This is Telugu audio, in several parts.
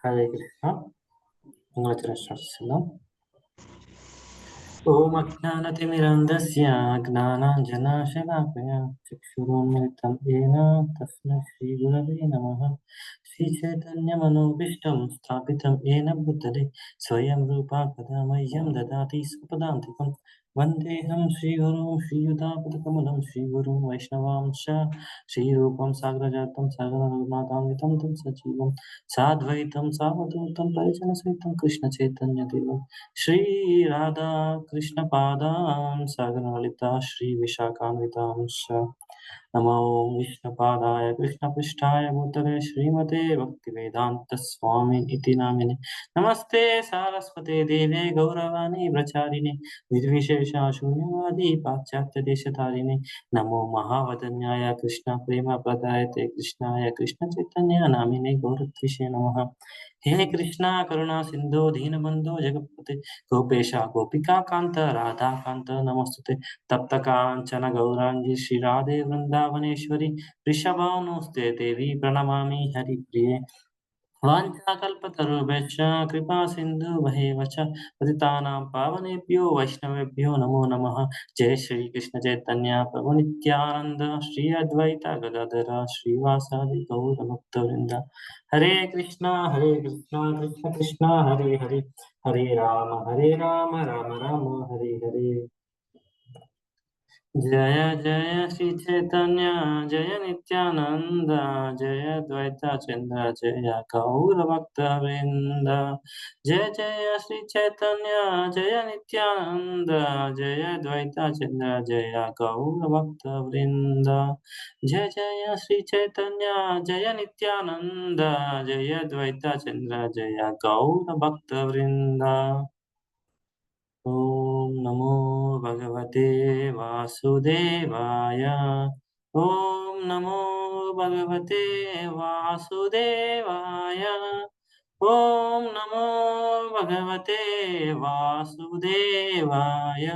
హరే కృష్ణ. మంగళాచరణ స్టార్ట్ చేస్తున్నాం. ఓం అజ్ఞానతిమిరంధస్య జ్ఞానాంజనాశలాకయ చక్షురున్మిలితం येन తస్మై శ్రీగురవే నమః. శ్రీచైతన్యమనోభీష్టం స్థాపితం येन భూతలే స్వయం రూపా కదా మह्यं దదాతి స్వపదాంతికం. వందేహం శ్రీగురుం శ్రీయుతాపదకమలం శ్రీగురుం వైష్ణవాంశ శ్రీరూపం సాగ్రజాతం సగరగుణాన్వితం తం సజీవం సాద్వైతం సావధూతం పరిజనసహితం కృష్ణ చైతన్యదేవం శ్రీ రాధా కృష్ణ పాదాం సగనలలితా శ్రీ విశాఖాన్వితాంశ. నమో విష్ణుపాదాయ కృష్ణపృష్ఠాయ భూతలే శ్రీమతే భక్తివేదాంత స్వామి ఇతి నామినే. నమస్తే సారస్వతే దేవే గౌరవాణి ప్రచారిణి నిర్విశేష శూన్యవాది పాశ్చాత్య దేశధారిణి. నమో మహావదన్యాయ కృష్ణ ప్రేమ ప్రదాయతే కృష్ణాయ కృష్ణ చైతన్య నామినే గౌరత్విషే నమః. హే కృష్ణ కరుణా సింధు దీనబంధు జగత్పతే గోపేశ గోపికా కాంత రాధాకాంత నమస్తుతే. తప్త కాంచన గౌరాంగి శ్రీ రాధే వృందావనేశ్వరి వృషభానుస్తే దేవి ప్రణమామి హరిప్రియ. వాంఛాకల్పతరుభ్యశ్చ కృపా సింధు భైవచ పతితానాం పావనేభ్యో వైష్ణవేభ్యో నమో నమః. జయ శ్రీ కృష్ణ చైతన్య ప్రభు నిత్యానంద శ్రీ అద్వైత గదాధర శ్రీవాసాది గౌర భక్తవృంద. హరే కృష్ణ కృష్ణ కృష్ణ హరే హరే హరే రామ రామ రామ హరే హరే. జయ జయ శ్రీ చైతన్య జయ నిత్యానంద జయ ద్వైత చంద్ర జయ గౌర భక్త వృంద. జయ జయ శ్రీ చైతన్య జయ నిత్యానంద జయ ద్వైత చంద్ర జయ గౌర భక్త వృంద. జయ జయ శ్రీ చైతన్య జయ నిత్యానంద జయ ద్వైత చంద్ర జయ గౌర భక్త వృంద. ఓం నమో భగవతే వాసుదేవాయ. ఓం నమో భగవతే వాసుదేవాయ. ఓం నమో భగవతే వాసుదేవాయ.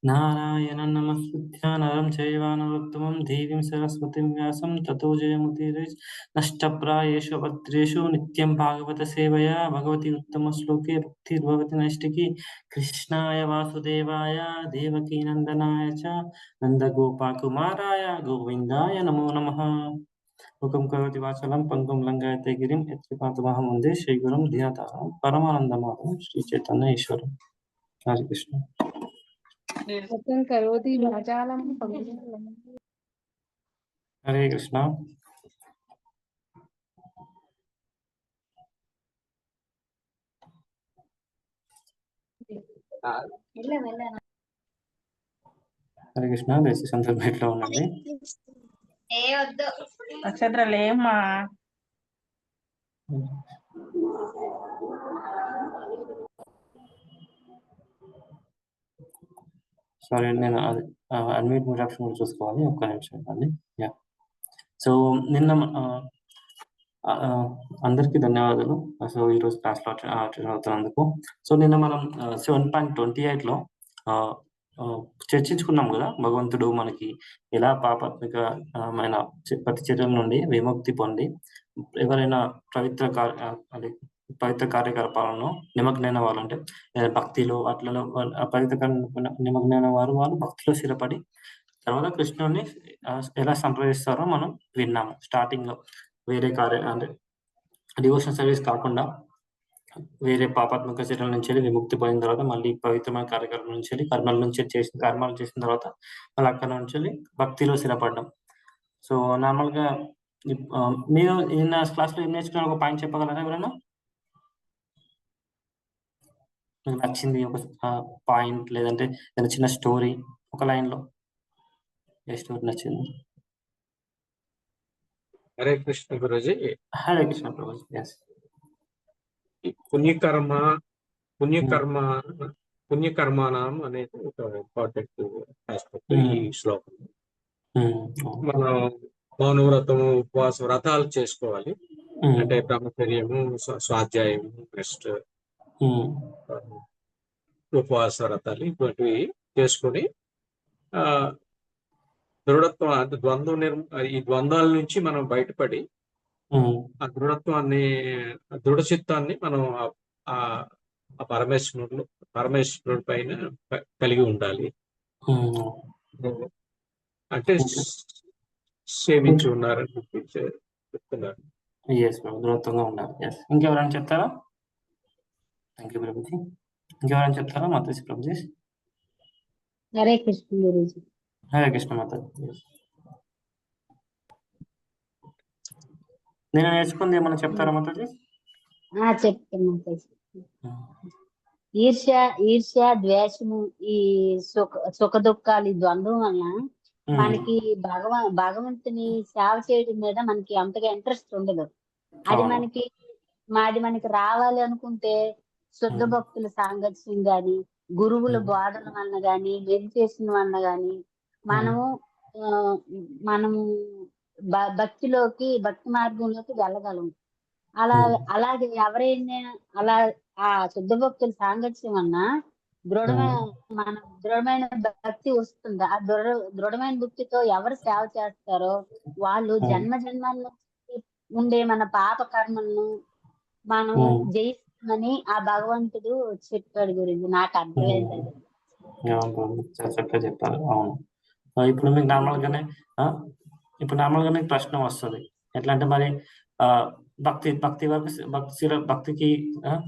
నారాయణం నమస్కృత్య నరం చైవ నరోత్తమం దేవీం సరస్వతిం వ్యాసం తతో జయముదీరయే. నష్టప్రాయేషు భద్రేషు నిత్యం భాగవత సేవయా భగవతి ఉత్తమ శ్లోకే భక్తిర్భవతి నైష్టికీ. కృష్ణాయ వాసుదేవాయ దేవకీ నందనాయ చ నందగోపకుమారాయ గోవిందాయ నమో నమః. ముఖం కరోతి వాచాలం పంకం లంఘయతే గిరిం యత్కృపాతమహం వందే శ్రీగురుం ధియాతారం పరమానందమాధవం శ్రీ చైతన్య ఈశ్వరం. హరే కృష్ణ. ముఖం కరోతి వాచాలం హరే కృష్ణ. హరే కృష్ణ. దయచేసి అందరూ బయటలో ఉండండి. నక్షత్రాలు ఏమ్మా సారీ, నేను అది అన్మ్యూట్ మ్యూట్ ఆప్షన్ కూడా చూసుకోవాలి. ఒక్క నిమిషం అండి. యా, సో నిన్న అందరికీ ధన్యవాదాలు. సో ఈరోజు క్లాస్లో అటెండ్ అవుతున్నందుకు. సో నిన్న మనం 7.28లో చర్చించుకున్నాం కదా, భగవంతుడు మనకి ఎలా పాపాత్మికమైన ప్రతి చర్యల నుండి విముక్తి పొంది ఎవరైనా పవిత్ర కార్యకలాపాలను నిమగ్నైన వాళ్ళు, అంటే భక్తిలో అట్లలో పవిత్ర నిమగ్నైన వాళ్ళు భక్తిలో స్థిరపడి తర్వాత కృష్ణుడిని ఎలా సంప్రదిస్తారో మనం విన్నాము. స్టార్టింగ్ లో వేరే అంటే డివోషనల్ సర్వీస్ కాకుండా వేరే పాపాత్మక చర్యల నుంచి విముక్తి పొందిన తర్వాత మళ్ళీ పవిత్రమైన కార్యక్రమం నుంచి కర్మలు చేసిన తర్వాత మళ్ళీ అక్కడ నుంచి భక్తిలో స్థిరపడడం. సో నార్మల్ గా మీరు నిన్న క్లాస్ లో ఏం నేర్చుకున్న ఒక పాయింట్ చెప్పగలరా ఎవరైనా? మీకు నచ్చింది ఒక పాయింట్, లేదంటే ఏదైనా చిన్న స్టోరీ, ఒక లైన్ లో ఏ స్టోరీ నచ్చింది? హరే కృష్ణ గురుజీ. హరే కృష్ణ ప్రభుజీ. yes. పుణ్యకర్మానం అనేది ఒక ఇంపార్టెంట్ ఆస్పెక్ట్ ఈ శ్లోకం. మనం మౌనవ్రతము, ఉపవాస వ్రతాలు చేసుకోవాలి. అంటే బ్రహ్మచర్యము, స్వాధ్యాయము, నెక్స్ట్ ఉపవాస వ్రతాలు ఇటువంటివి చేసుకొని దృఢత్వం అంటే ఈ ద్వంద్వాల నుంచి మనం బయటపడి ఆ దృఢత్వాన్ని, దృఢ చిత్తాన్ని మనం ఆ ఆ పరమేశ్వరుడి పైన కలిగి ఉండాలి. అంటే సేవించి ఉన్నారని చెప్పి చెప్తున్నారు. దృఢత్వంగా ఉండాలి. ఇంకెవరైనా చెప్తారా? Thank you Prabhuji. ఇంకెవరైనా చెప్తారా మాతాజీ ప్రభుజీ? హరే కృష్ణ గురూజీ. హరే కృష్ణ మాతాజీ. నేను నేర్చుకుంది ఏమన్నా చెప్తారా మాతాజీ? చెప్తాను మాతాజీ. ఈర్ష్య ద్వేషము, ఈ సుఖ దుఃఖాలు, ఈ ద్వంద్వం వలన మనకి భగవంతుని సేవ చేయడం మీద మనకి అంతగా ఇంట్రెస్ట్ ఉండదు. అది మనకి రావాలి అనుకుంటే శుద్ధ భక్తుల సాంగత్యం గాని, గురువుల బోధన వలన గాని, మెడిటేషన్ వలన గాని మనము భక్తి మార్గంలోకి వెళ్ళగలం. అలాగే ఎవరైనా అలా ఆ శుద్ధ భక్తుల సాంగత్యం అన్న దృఢమైన భక్తి వస్తుంది. ఆ దృఢమైన భక్తితో ఎవరు సేవ చేస్తారో వాళ్ళు జన్మ జన్మాల్లో ఉండే మన పాప కర్మలను మనం జయిస్తామని ఆ భగవంతుడు చెప్పాడు గురించి. నాకు అర్థమైంది. చక్కగా చెప్పారు. అవును. ఇప్పుడు మీకు నార్మల్గానే ప్రశ్న వస్తుంది. ఎట్లా అంటే మరి భక్తి వరకు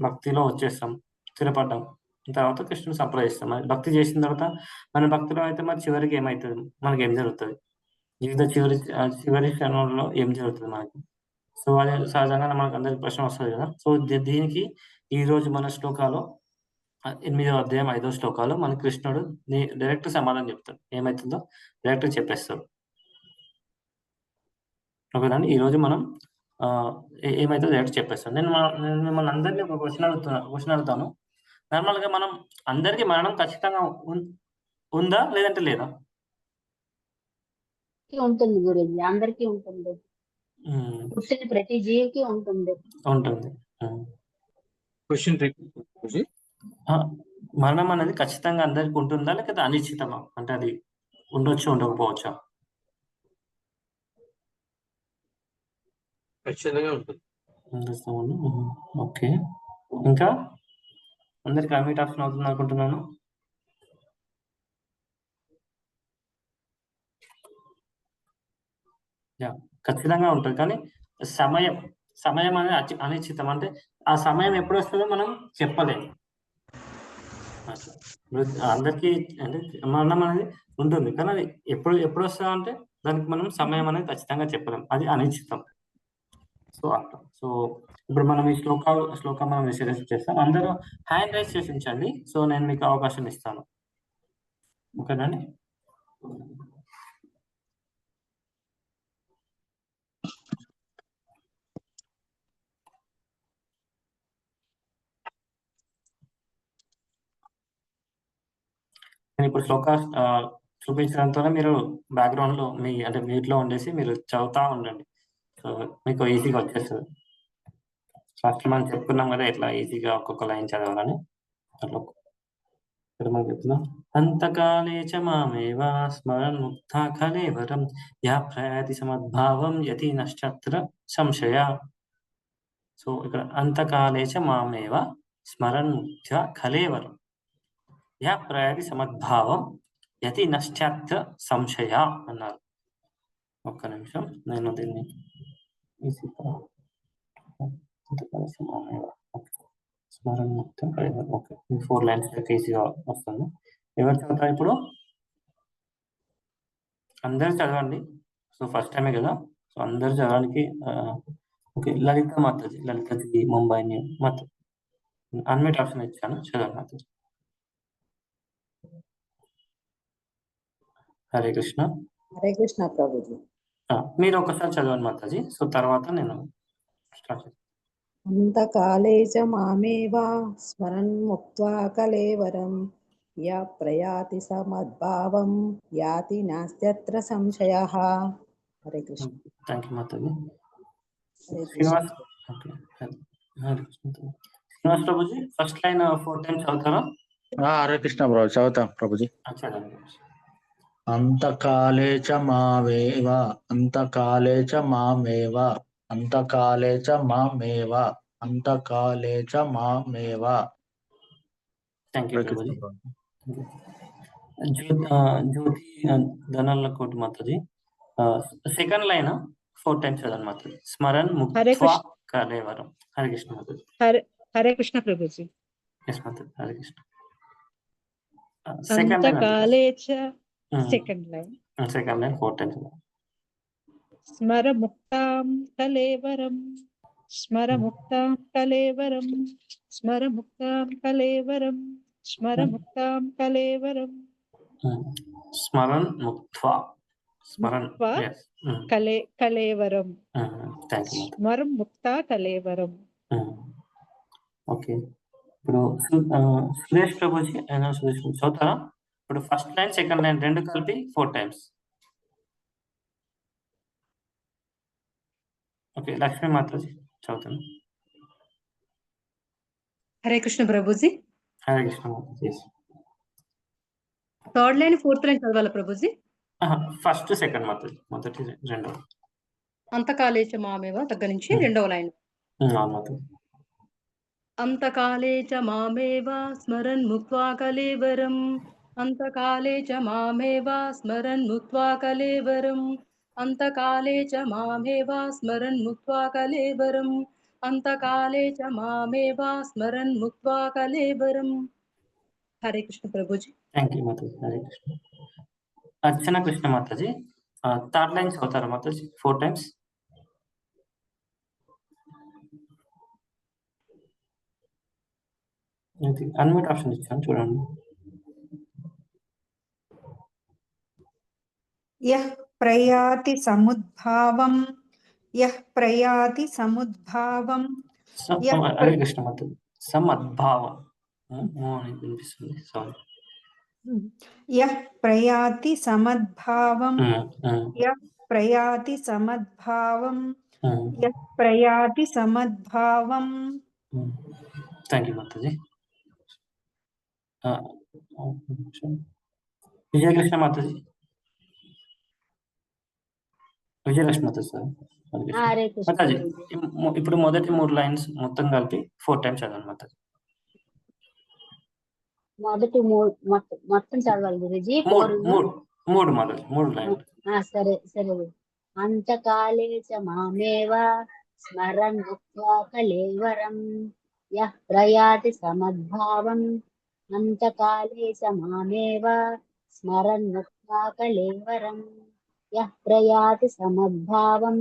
భక్తిలో వచ్చేస్తాం, స్థిరపడ్డాం, తర్వాత కృష్ణుని సంప్రదిస్తాం. మరి భక్తి చేసిన తర్వాత మన భక్తిలో అయితే మరి చివరికి ఏమవుతుంది, మనకి ఏం జరుగుతుంది, జీవిత చివరి క్షణంలో ఏం జరుగుతుంది మనకి? సో అది సహజంగా మనకు అందరికి ప్రశ్న వస్తుంది కదా. సో దీనికి ఈ రోజు మన శ్లోకాలు 8వ అధ్యాయం 5వ శ్లోకాలు మన కృష్ణుడు డైరెక్ట్ సమాధానం చెప్తాడు. ఏమైతుందో డైరెక్ట్ చెప్పేస్తాడు. ఓకేనండి. ఈ రోజు మనం ఏమైతే డైరెక్ట్ చెప్పేస్తాను. నేను మిమ్మల్ని అందరినీ ఒక క్వశ్చన్ అడుగుతాను. నార్మల్ గా మనం అందరికి మరణం ఖచ్చితంగా ఉందా లేదంటే లేదా? ఉంటుంది గురించి, అందరికీ ఉంటుంది. పుట్టిన ప్రతి జీవికి ఉంటుంది. క్వశ్చన్ మరణం అనేది ఖచ్చితంగా అందరికి ఉంటుందా లేకపోతే అనిశ్చితమా? అంటే అది ఉండొచ్చు ఉండకపోవచ్చా? ఖచ్చితంగా ఉంటుంది. ఓకే. ఇంకా అందరికి అన్మిట్ ఆప్షన్ అవుతుంది అనుకుంటున్నాను. ఖచ్చితంగా ఉంటుంది. కానీ సమయం అనేది అనిశ్చితం. అంటే ఆ సమయం ఎప్పుడు వస్తుందో మనం చెప్పలేము. అందరికీ అంటే మరణం అనేది ఉంటుంది, కానీ అది ఎప్పుడు వస్తుందో అంటే దానికి మనం సమయం అనేది ఖచ్చితంగా చెప్పలేం, అది అనిశ్చితం. సో అట్లా. సో ఇప్పుడు మనం ఈ శ్లోకం మనం విశ్లేషణ చేస్తాం. అందరూ హ్యాండ్ రైజ్ చేసి ఉంచండి. సో నేను మీకు అవకాశం ఇస్తాను. ఓకేనండి. నేను ఇప్పుడు శ్లోక చూపించడంతోనే మీరు బ్యాక్గ్రౌండ్ లో అంటే మ్యూట్ లో ఉండేసి మీరు చదువుతా ఉండండి. సో మీకు ఈజీగా వచ్చేస్తుంది. ఫస్ట్ మనం చెప్పుకున్నాం కదా ఎట్లా ఈజీగా ఒక్కొక్క లైన్ చదవాలని. అట్లా ఇక్కడ మనం చెప్తున్నాం. అంతకాలే చ మామేవ స్మరన్ ముక్తా కలేవరం యా ప్రయాతి సమద్భావం యతి నశ్చత్ర సంశయ. సో ఇక్కడ అంతకాలే చ మామేవ స్మరన్ ముక్త్యా కలేవరం యా ప్రయాతి సమద్భావం యతి నశ్చాత్ర సంశయ అన్నారు. ఒక్క నిమిషం, నేను దీన్ని స్మరణ ముక్తం కలేవరం. ఓకే, 4 లైన్స్ ఈజీగా వస్తుంది. ఎవరు చదువుతారు ఇప్పుడు? అందరు చదవండి. సో ఫస్ట్ టైమే కదా, సో అందరు చదవడానికి. ఓకే, లలితజీ ముంబై మాతాజీ అన్మిట్ ఆప్షన్ ఇచ్చాను, చదవండి మాతాజీ. హరే కృష్ణ. హరే కృష్ణ ప్రభుజీ. మీరు ఒకసారి చదవండి మాతాజీ. సో తర్వాత నేను స్టార్ట్ చేస్తాను. అంతకాలే చ మామేవ స్మరన్ ముక్త్వా కలేవరం యా ప్రయాతి సమద్భావం యాతి నాస్త్యత్ర సంశయః. హరే కృష్ణ. థ్యాంక్ యూ మాతాజీ. శ్రీనివాస్ ప్రభుజీ ఫస్ట్ లైన్ 4 టైమ్స్ చదువుతారా? హరే కృష్ణ ప్రభు, చదువుతాం ప్రభుజీ. అంతకాలే చ మామేవ అంతకాలే చ మామేవ అంతకాలే చ మామేవ. Thank you Hare Krishna Prabhuji. ప్రభు. జ్యోతి ధనల్ల కోటి మాతాజీ. సెకండ్ లైన్ 4 times చదవండి మాతాజీ. స్మరణ్ హరే ముక్త్వా కృష్ణ కలేవరం. హరే కృష్ణ మాతాజీ. హరే కృష్ణ ప్రభుజీ. ఎస్ మాతాజీ. హరే కృష్ణ. సెకండ్ లైన్ అంతకాలే చ second line. Second line 4 times. స్మర ముక్తాం కలేవరం స్మర ముక్తాం కలేవరం స్మర ముక్తాం కలేవరం స్మర ముక్తాం కలేవరం. స్మరణ్ ముక్త్వా స్మరణ్ ముక్త్వా yes. కలేవరం. Thank you. స్మరం ముక్తా కలేవరం. ఓకే, ఇప్పుడు సురేష్ ప్రభుజీ సురేష్ చదువుతారా? ఇప్పుడు ఫస్ట్ లైన్ సెకండ్ లైన్ రెండు కలిపి 4 times. ఓకే, లక్ష్మీ మాతాజీ చదువుతాను. హరే కృష్ణ ప్రభుజీ. Hare Krishna Mataji. Third line fourth line చదవాలా ప్రభుజీ? ఫస్ట్ సెకండ్ మాతాజీ, మొదటి రెండవ. అంతకాలేచ మామేవ దగ్గర నుంచి రెండవ లైన్. మాతాజీ. అంతకాలే చ మామేవ స్మరన్ ముక్త్వా కలేవరం అంతకాలే చ మామేవ స్మరన్ ముక్త్వా కలేవరం అంతకాలే చ మామేవ స్మరన్ ముక్త్వా కలేవరం అంతకాలే చ మామేవ స్మరన్ ముక్త్వా కలేవరం. హరే కృష్ణ ప్రభుజీ. థ్యాంక్ యూ మాతాజీ. హరే కృష్ణ. అర్చన కృష్ణ మాతాజీ థర్డ్ లైన్ చదువుతారా మాతాజీ 4 times? అన్మ్యూట్ ఆప్షన్ ఇచ్చాను చూడండి. యః ప్రయాతి సముద్భావం యః ప్రయాతి సముద్భావం హరే కృష్ణ మాతాజీ. సమద్భావం వినిపిస్తుంది. సారీ. యః ప్రయాతి సమద్భావం యః ప్రయాతి సమద్భావం యః ప్రయాతి సమద్భావం. థ్యాంక్ యూ మాతాజీ. విజయకృష్ణ మాతాజీ. విజయలక్ష్మి మాతాజీ సార్. హరే కృష్ణ మాతాజీ ప్రభుజీ. ఇప్పుడు మొదటి 3 lines మొత్తం కలిపి 4 times చదవండి మాతాజీ. మొదటి మొత్తం చదవాలి గురుజీ. మూడు మాతాజీ 3 lines. సరే సరే. అంతకాలే చ మామేవ స్మరన్ ముక్త్వా కలేవరం యః ప్రయాతి సమద్భావం అంతకాలే చ మామేవ స్మరన్ ముక్త్వా కలేవరం యః ప్రయాతి సమద్భావం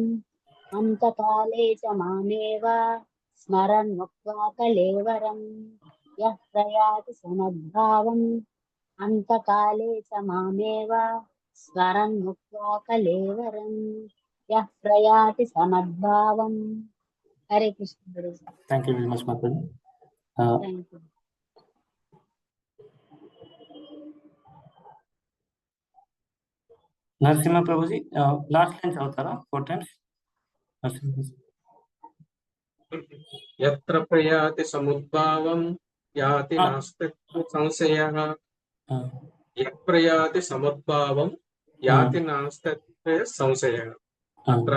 అంతకాలే చ మామేవ స్మరన్ ముక్త్వా కలేవరం యః ప్రయాతి సమద్భావం అంతకాలే చ మామేవ స్మరన్ ముక్త్వా కలేవరం యః ప్రయాతి సమద్భావం. హరే కృష్ణ గురుజీ. థ్యాంక్ యూ వెరీ మచ్ మాతాజీ. Thank you. నరసింహ ప్రభుజీ లాస్ట్ లైన్ చదువుతారా 4 times? యత్ర ప్రయాతి సముద్భావం యాతి నాస్తి సంశయః యత్ ప్రయాతి సముద్భావం యాతి నాస్తి సంశయః అత్ర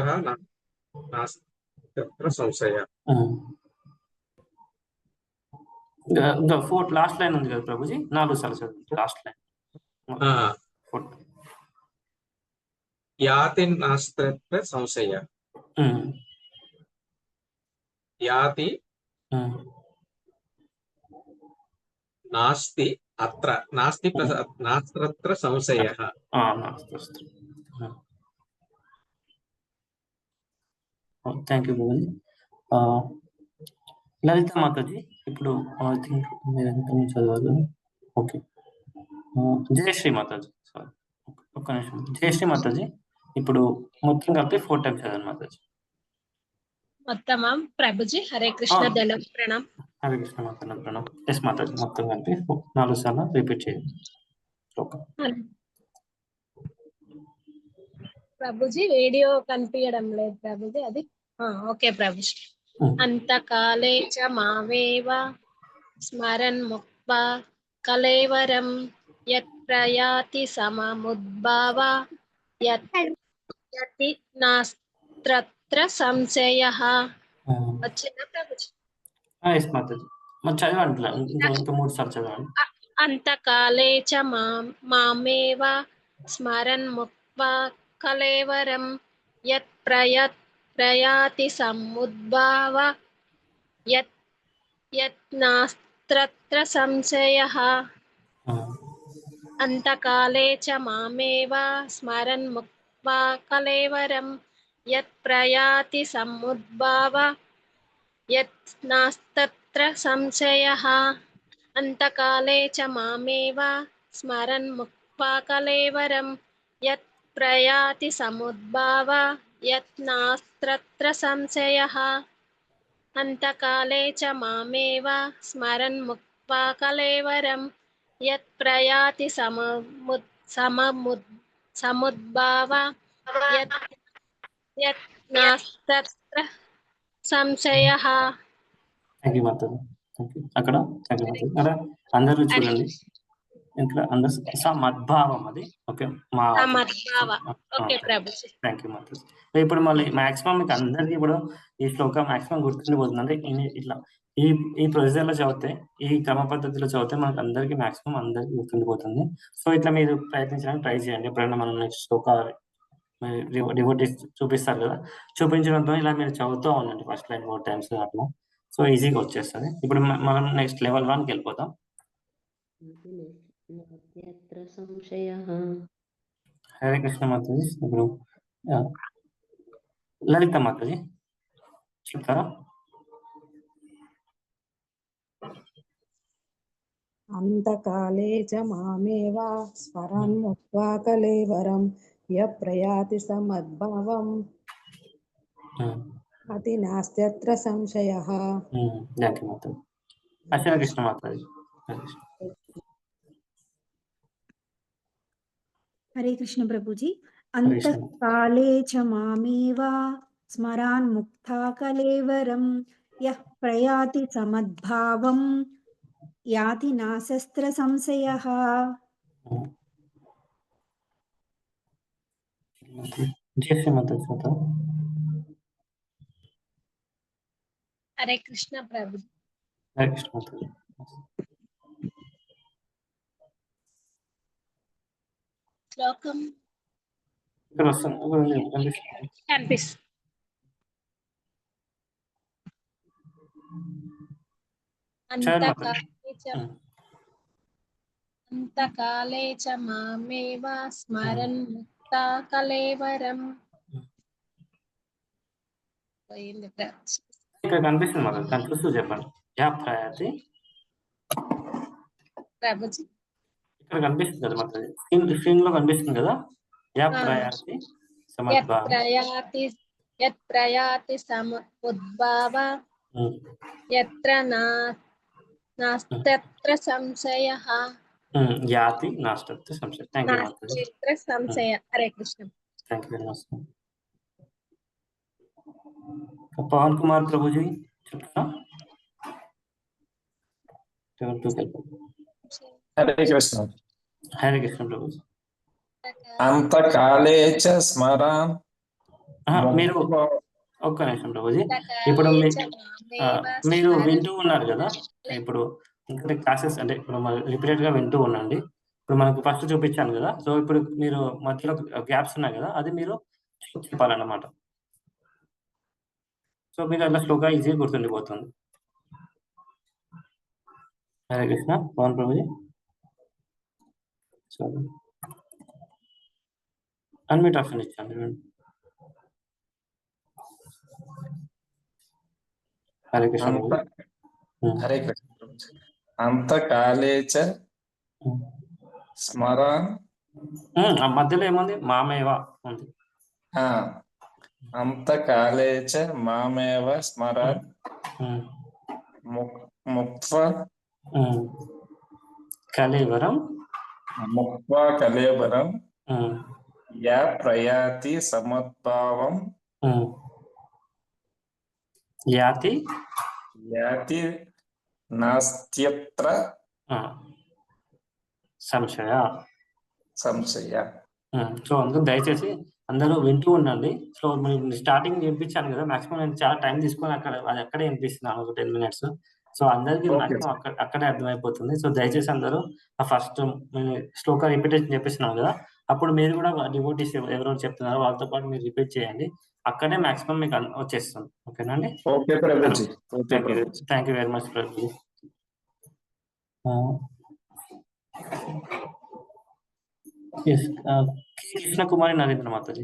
నాస్తి సంశయః. లాస్ట్ లైన్ ఉంది కదా ప్రభుజీ, 4 సార్లు చదవండి లాస్ట్ లైన్. యాతి నాస్తి సంశయః. యాతి నాస్తి అత్ర నాస్తి నాస్త్రత్ర సంశయః. Thank you Prabhuji. లలిత మాతాజీ ఇప్పుడు ఐ థింక్ మీరు ఎంత చదవాలి. ఓకే, జయశ్రీ మాతాజీ సారీ ఒక్క నిమిషం. జయశ్రీ మాతాజీ ఇప్పుడు మొత్తం కలిపి 4 times చదవండి మాతాజీ. మొత్తమా ప్రభుజీ? హరే కృష్ణ ధన ప్రణామ్. హరే కృష్ణ మాతాజీ ప్రణామ్. ఎస్ మాతాజీ మొత్తం కలిపి 4 సార్లు రిపీట్ చేయండి. ప్రభుజీ వీడియో కనిపించడం లేదు ప్రభుజీ, అది ఓకే ప్రభుజీ. అంతకాలే చ మామేవ స్మరన్ ముక్త్వా కలేవరం యత్ ప్రయాతి సమముద్భవ యతి నాస్త్రత్ర నాస్తత్ర సంశయః. వచ్చిందా ప్రభుజీ? ఎస్ మాతాజీ. మరి చదవండి, ఇంకా 3 సార్లు చదవండి. అంతకాలే చ మామేవ స్మరన్ ముక్త్వా కలేవరం యత్ ప్రయాతి సముద్భవ యత్ నాస్త్రత్ర సంశయః. అంతకాలే చ మామేవ స్మరన్ ముక్త్వా కలేవరం యత్ ప్రయాతి సముద్భవ యత్ నాస్తత్ర సంశయః. అంతకాలే చ మామేవ స్మరన్ ముక్త్వా కలేవరం యత్ ప్రయాతి సముద్భవ యత్ నాస్త్రత్ర సంశయః. అంతకాలే చ మామేవ స్మరన్ ముక్త్వా కలేవరం యత్ ప్రయాతి సముద్భవ యత్ నాస్తత్ర సంశయః. థ్యాంక్ యూ మాతాజీ. అక్కడ థ్యాంక్ యూ మాతాజీ. అక్కడ అందరూ చూడండి, ఇక్కడ అందరు సమద్భావం అది. ఓకే మా okay Prabhuji. Thank you Mataji. ఇప్పుడు మళ్ళీ మాక్సిమం మీకు అందరికీ ఇప్పుడు ఈ శ్లోకం మాక్సిమం గుర్తుండిపోతుంది. అంటే ఇట్లా ఈ ప్రొసీజర్లో చదివితే, ఈ క్రమ పద్ధతిలో చదివితే మనకు అందరికీ మాక్సిమం అందరికీ గుర్తుండిపోతుంది. సో ఇట్లా మీరు ప్రయత్నించడానికి ట్రై చేయండి. ఎప్పుడైనా మనం నెక్స్ట్ శ్లోక డివోటీస్ చూపిస్తారు కదా, చూపించడంతో ఇలా మీరు చదువుతూ ఉండండి ఫస్ట్ లైన్ 4 times అట్లా. సో ఈజీగా వచ్చేస్తుంది. ఇప్పుడు మనం నెక్స్ట్ లెవెల్ 1కి వెళ్ళిపోతాం. హరే కృష్ణ మాతాజీ. ఇప్పుడు లలిత మాతాజీ చెప్తారా? అంతకాలే చ మామేవ స్మరన్ ముక్త్వా కలేవరం యః ప్రయాతి సమద్భావం అతి నాస్త్యత్ర సంశయః. థ్యాంక్ యూ మాతాజీ. హరే కృష్ణ మాతాజీ. హరే కృష్ణ ప్రభుజీ. అంతకాలే చ మామేవ స్మరాన్ ముక్తా కలేవరం యః ప్రయాతి సమద్భావం యాతి నాశస్త్ర సంశయః. హరే కృష్ణ ప్రభుజీ. హరే కృష్ణ మాతాజీ. శ్లోకం ఇక్కడ వస్తుంది, కనిపిస్తుంది. అంతకాలే చ మామేవ స్మరన్ ముక్తా కలేవరం. ఇక్కడ కనిపిస్తుంది మాకు, కనిపిస్తూ చెప్పండి. యః ప్రయాతి ప్రభుజీ ఇక్కడ కనిపిస్తుంది కదా మాకు, స్క్రీన్ లో కనిపిస్తుంది కదా. యః ప్రయాతి యత్ ప్రయాతి సముద్భవ యత్ర నాస్తత్ర సంశయః. యాతి నాస్తత్ర సంశయః. థ్యాంక్ యూ మాతాజీ. సంశయ. Hare Krishna. Thank you very much. Pavan Kumar ప్రభుజీ చెప్తా. హరే కృష్ణ. హరే కృష్ణ ప్రభుజీ. అంతకాలే చ స్మరాన్. మీరు ఒక్క నిమిషం ప్రభుజీ. ఇప్పుడు మీరు వింటూ ఉన్నారు కదా, ఇప్పుడు ఇక్కడ క్లాసెస్ అంటే ఇప్పుడు రిపీటెడ్ గా వింటూ ఉండండి. ఇప్పుడు మనకు ఫస్ట్ చూపించాను కదా, సో ఇప్పుడు మీరు మధ్యలో గ్యాప్స్ ఉన్నాయి కదా, అది మీరు చెప్పాలన్నమాట. సో మీరు అలా స్లోగా ఈజీగా గుర్తుండిపోతుంది. హరే కృష్ణ. పవన్ ప్రభుజీ అన్మ్యూట్ ఆప్షన్ ఇచ్చాను. హరే కృష్ణ. హరే కృష్ణ. అంతకాలే చ స్మరాన్. మధ్యలో ఏముంది? మామేవ ఉంది. అంతకాలే చ మామేవ స్మరాన్ ముక్త్వా కలేవరం యః ప్రయాతి సమద్భావం యాతి నాస్త్యత్ర సంశయ. సో అందుకు దయచేసి అందరూ వింటూ ఉండండి. సో మీరు స్టార్టింగ్ వినిపించాను కదా, మాక్సిమం నేను చాలా టైం తీసుకొని అది అక్కడే వినిపిస్తున్నాను, ఒక 10 minutes. సో అందరికి ఓకే మాక్సిమం అక్కడే అర్థమైపోతుంది. సో దయచేసి అందరూ ఆ ఫస్ట్ శ్లోక రిపిటేషన్ చెప్పిస్తున్నాను కదా, అప్పుడు మీరు కూడా డివోటీస్ ఎవరెవరు చెప్తున్నారో వాళ్ళతో పాటు మీరు రిపీట్ చేయండి. అక్కడే మాక్సిమం మీకు వచ్చేస్తుంది. ఓకేనా అండి? Okay Prabhuji. Okay thank you very much Prabhuji. Krishna కుమారి నరేంద్ర మాతాజీ.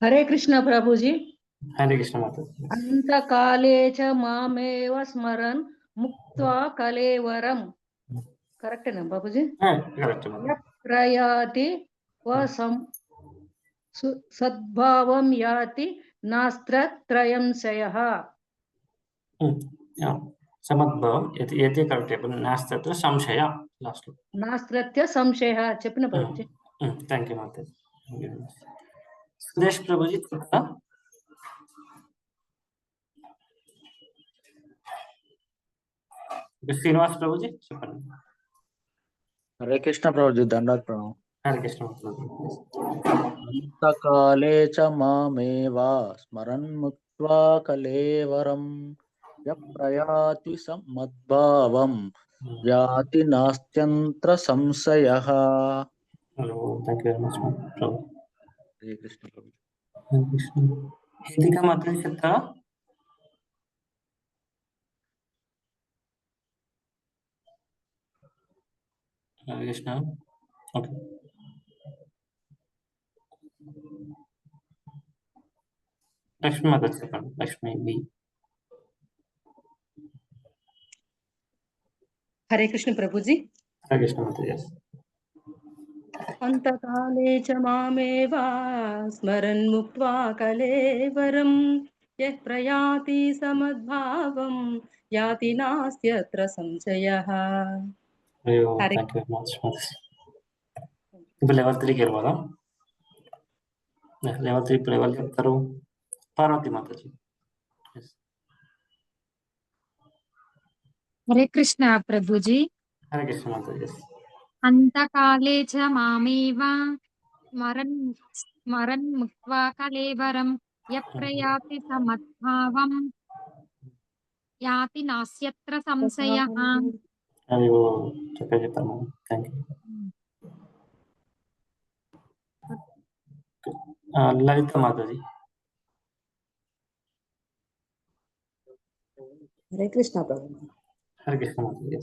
హరే కృష్ణ ప్రభుజీ. హరే కృష్ణ మాతాజీ. అంతకాలే చ మామేవ స్మరన్ ముక్త్వా కలేవరం. కరెక్టేనా బాబుజీ? కరెక్ట్. ప్రయాతి సద్భావం యాతి నాస్త్రత్రయం శయః. సమద్భావం ఏతే కరెక్ట్. నాస్త్ర సంశయ లాస్ట్ లో. నాస్త్రత్య సంశయ చెప్పిన ప్రభుజీ. Thank you Mataji. సురేష్ ప్రభుజీ చెప్తా. శ్రీనివాస్ ప్రభుజీ చెప్పండి. హరే కృష్ణ ప్రభుజీ, దండాత్ ప్రణామం. హరే కృష్ణ ప్రభుజీ. అంతకాలే చ మామేవా స్మరన్ ముక్త్వా కలేవరం ప్రయాతి మద్భావం యాతి నాస్త్యంత్ర సంశయః. థ్యాంక్ యూ వెరీ మచ్ ప్రభు. హరే కృష్ణ ప్రభుజీ. హరే కృష్ణ. హిందీగా మాతాజీ చెప్తారా? హరే కృష్ణ. ఓకే. లక్ష్మీ మాతాజీ చెప్పండి. లక్ష్మీ బి. హరే కృష్ణ ప్రభుజీ. హరే కృష్ణ మాతాజీ. అంతకాలే చ మామేవా స్మరన్ ముక్త్వా కలేవరం యః ప్రయాతి సమద్భావం యాతి నాస్త్యత్ర సంశయః. థ్యాంక్ యూ వెరీ మచ్ మాతాజీ. ఇప్పుడు లెవెల్ 3కి వెళ్ళిపోదాం. లెవెల్ 3 ఇప్పుడు ఎవరు చెప్తారు? పార్వతి మాతాజీ. హరే కృష్ణ ప్రభుజీ. హరే కృష్ణ మాతాజీ. అంతకాలే చ మామేవ స్మరన్ ముక్త్వా కలేవరం యః సమద్భావం యాతి నాస్త్ర సంశయః. అయ్యో చక్కగా చెప్పాను. Thank you. లలిత మాతాజీ. హరే కృష్ణ ప్రభు. హరే కృష్ణ మాతాజీ.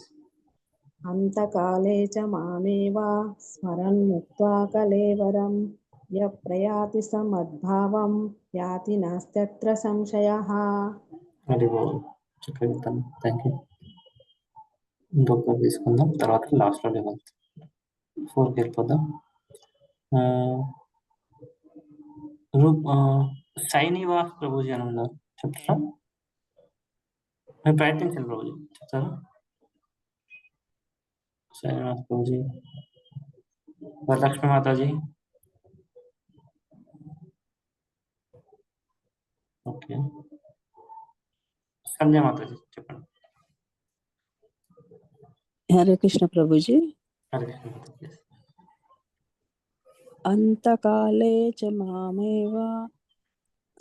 అంతకాలే చ మామేవా స్మరన్ ముక్త్వా కలేవరం యః ప్రయాతి సమద్భావం యాతి నాస్త్యత్ర సంశయః. అయ్యో చక్కగా చెప్తాను. Thank you. ఇంకొకటి తీసుకుందాం, తర్వాత లాస్ట్లో లెవెల్ 4కి వెళ్ళిపోదాం. శ్రీనివాస్ ప్రభుజీ అని ఉన్నారు, చెప్తారా? మీరు ప్రయత్నించండి ప్రభుజీ, చెప్తారా? శ్రీనివాస్ ప్రభుజీ. వరలక్ష్మి మాతాజీ. ఓకే. సంధ్య మాతాజీ చెప్పండి. హరే కృష్ణ ప్రభుజీ. హరే కృష్ణ మాతాజీ. అంతకాలే చ మామేవ